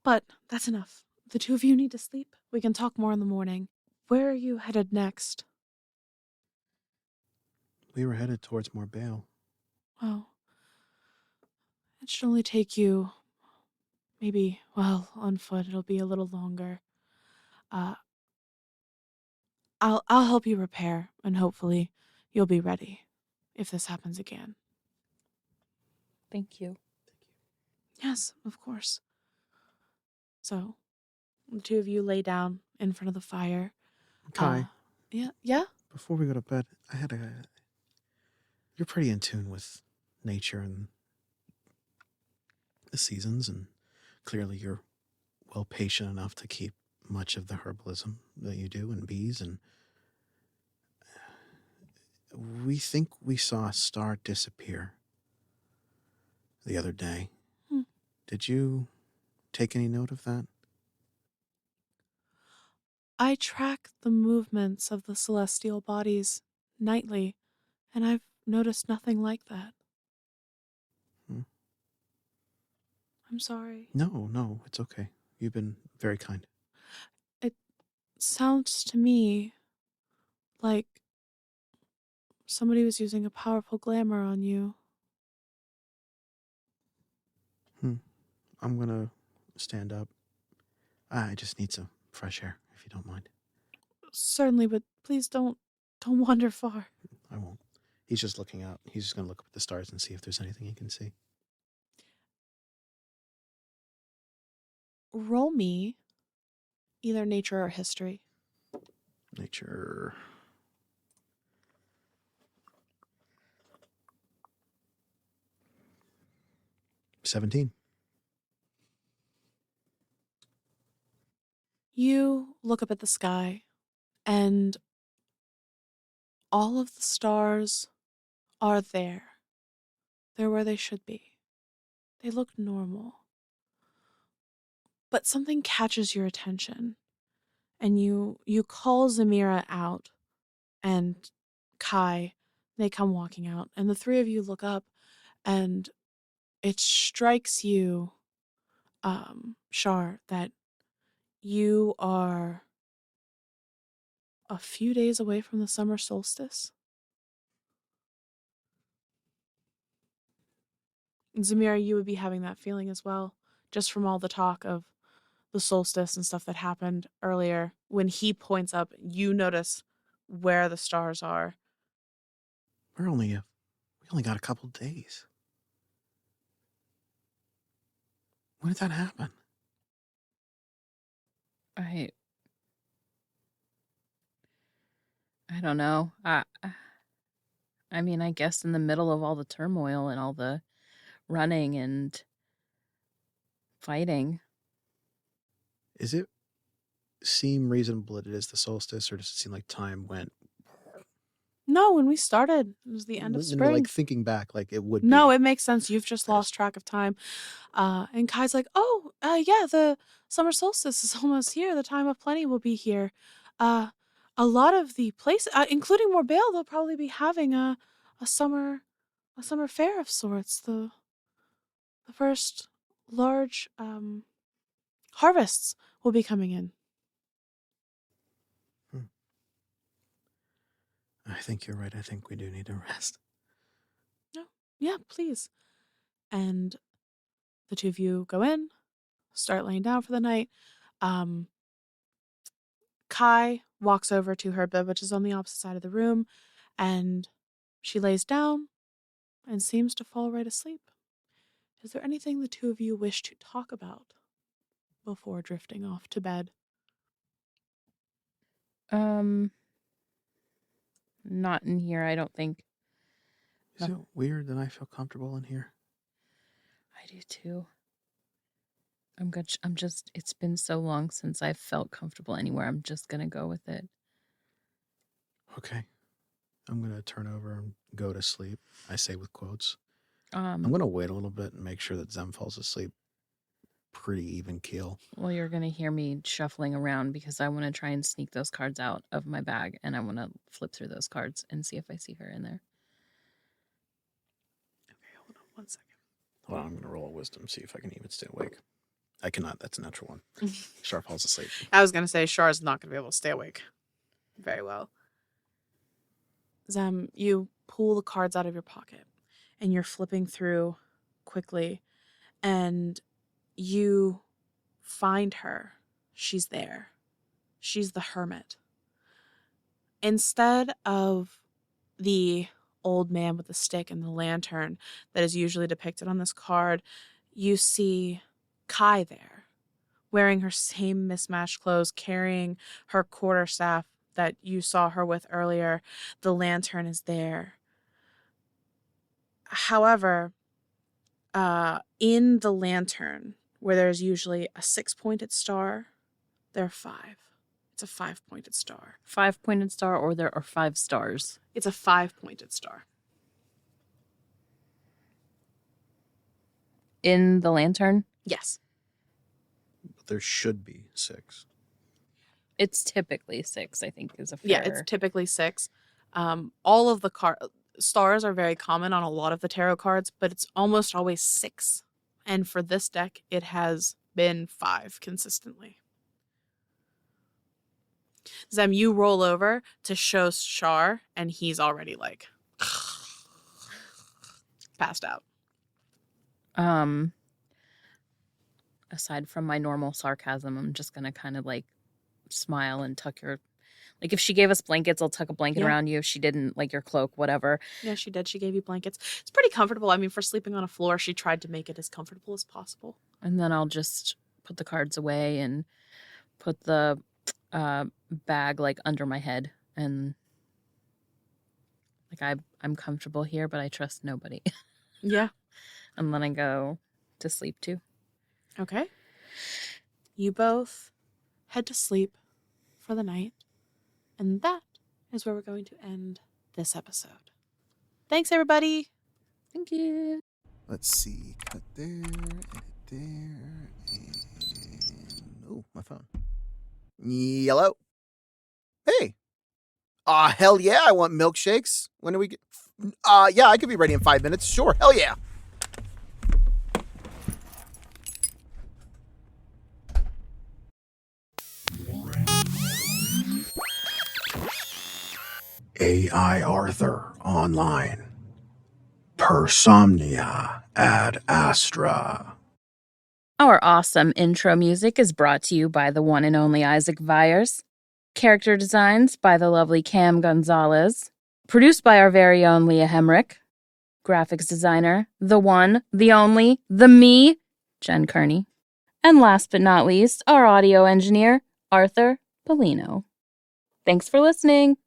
But that's enough. The two of you need to sleep. We can talk more in the morning. Where are you headed next? We were headed towards Mor'Bhaile. Oh. It should only take you maybe, well, on foot it'll be a little longer. I'll help you repair, and hopefully you'll be ready if this happens again. Thank you. Yes, of course. So, the two of you lay down in front of the fire. Kai, Yeah? before we go to bed, you're pretty in tune with nature and the seasons, and clearly you're well patient enough to keep much of the herbalism that you do and bees, and we think we saw a star disappear the other day. Did you take any note of that? I track the movements of the celestial bodies nightly, and I've noticed nothing like that. I'm sorry. No, it's okay. You've been very kind. It sounds to me like somebody was using a powerful glamour on you. I'm gonna stand up. I just need some fresh air, if you don't mind. Certainly, but please don't wander far. I won't. He's just looking out. He's just gonna look up at the stars and see if there's anything he can see. Roll me either nature or history. Nature. $17. You look up at the sky, and all of the stars are there. They're where they should be. They look normal. But something catches your attention, and you call Zamira out, and Kai. They come walking out, and the three of you look up, and it strikes you, Char, that you are a few days away from the summer solstice. And Zamira, you would be having that feeling as well, just from all the talk of the solstice and stuff that happened earlier. When he points up, you notice where the stars are. We only got a couple days. When did that happen? I don't know. I mean, I guess in the middle of all the turmoil and all the running and fighting. Is it seem reasonable that it is the solstice, or does it seem like time went? No, when we started, it was the end of spring. Like thinking back, like it would. No, be. it makes sense. You've just lost track of time. And Kai's like, oh, yeah, the summer solstice is almost here. The time of plenty will be here. A lot of the places, including Mor'Bhaile, they'll probably be having a summer fair of sorts. The first large harvests will be coming in. I think you're right. I think we do need to rest. No, yeah, please. And the two of you go in, start laying down for the night. Kai walks over to her bed, which is on the opposite side of the room, and she lays down and seems to fall right asleep. Is there anything the two of you wish to talk about before drifting off to bed? Not in here, I don't think. Is it weird that I feel comfortable in here? I do too. I'm just, it's been so long since I've felt comfortable anywhere. I'm just gonna go with it. Okay. I'm gonna turn over and go to sleep. I say with quotes. I'm gonna wait a little bit and make sure that Zem falls asleep pretty even keel. Well, you're gonna hear me shuffling around because I want to try and sneak those cards out of my bag, and I want to flip through those cards and see if I see her in there. Okay, hold on 1 second. Hold on, I'm gonna roll a wisdom, see if I can even stay awake. I cannot. That's a natural one. Char falls asleep. I was gonna say Char's not gonna be able to stay awake very well. Zem, you pull the cards out of your pocket and you're flipping through quickly, and you find her. She's there. She's the hermit. Instead of the old man with the stick and the lantern that is usually depicted on this card, you see Kai there, wearing her same mismatched clothes, carrying her quarterstaff that you saw her with earlier. The lantern is there. However, in the lantern, where there's usually a 6-pointed star, there are 5. It's a 5-pointed star. 5-pointed star, or there are 5 stars? It's a 5-pointed star. In the lantern? Yes. But there should be 6. It's typically 6, I think, is a fair... Yeah, it's typically 6. All of the stars are very common on a lot of the tarot cards, but it's almost always 6. And for this deck, it has been 5 consistently. Zem, you roll over to show Char, and he's already like passed out. Aside from my normal sarcasm, I'm just gonna kind of like smile and tuck your, like, if she gave us blankets, I'll tuck a blanket around you. If she didn't, like, your cloak, whatever. Yeah, she did. She gave you blankets. It's pretty comfortable. I mean, for sleeping on a floor, she tried to make it as comfortable as possible. And then I'll just put the cards away and put the bag like under my head, and like I'm comfortable here, but I trust nobody. Yeah. And then I go to sleep too. Okay. You both head to sleep for the night, and that is where we're going to end this episode. Thanks, everybody. Thank you. Let's see. Cut there, edit there, and... Oh, my phone. Yellow. Hey. Hell yeah, I want milkshakes. When do we get... yeah, I could be ready in 5 minutes. Sure, hell yeah. AI Arthur online. Per somnia ad astra. Our awesome intro music is brought to you by the one and only Isaac Vyers. Character designs by the lovely Cam Gonzalez. Produced by our very own Leah Hemrick. Graphics designer, the one, the only, the me, Jen Kearney. And last but not least, our audio engineer, Arthur Polino. Thanks for listening.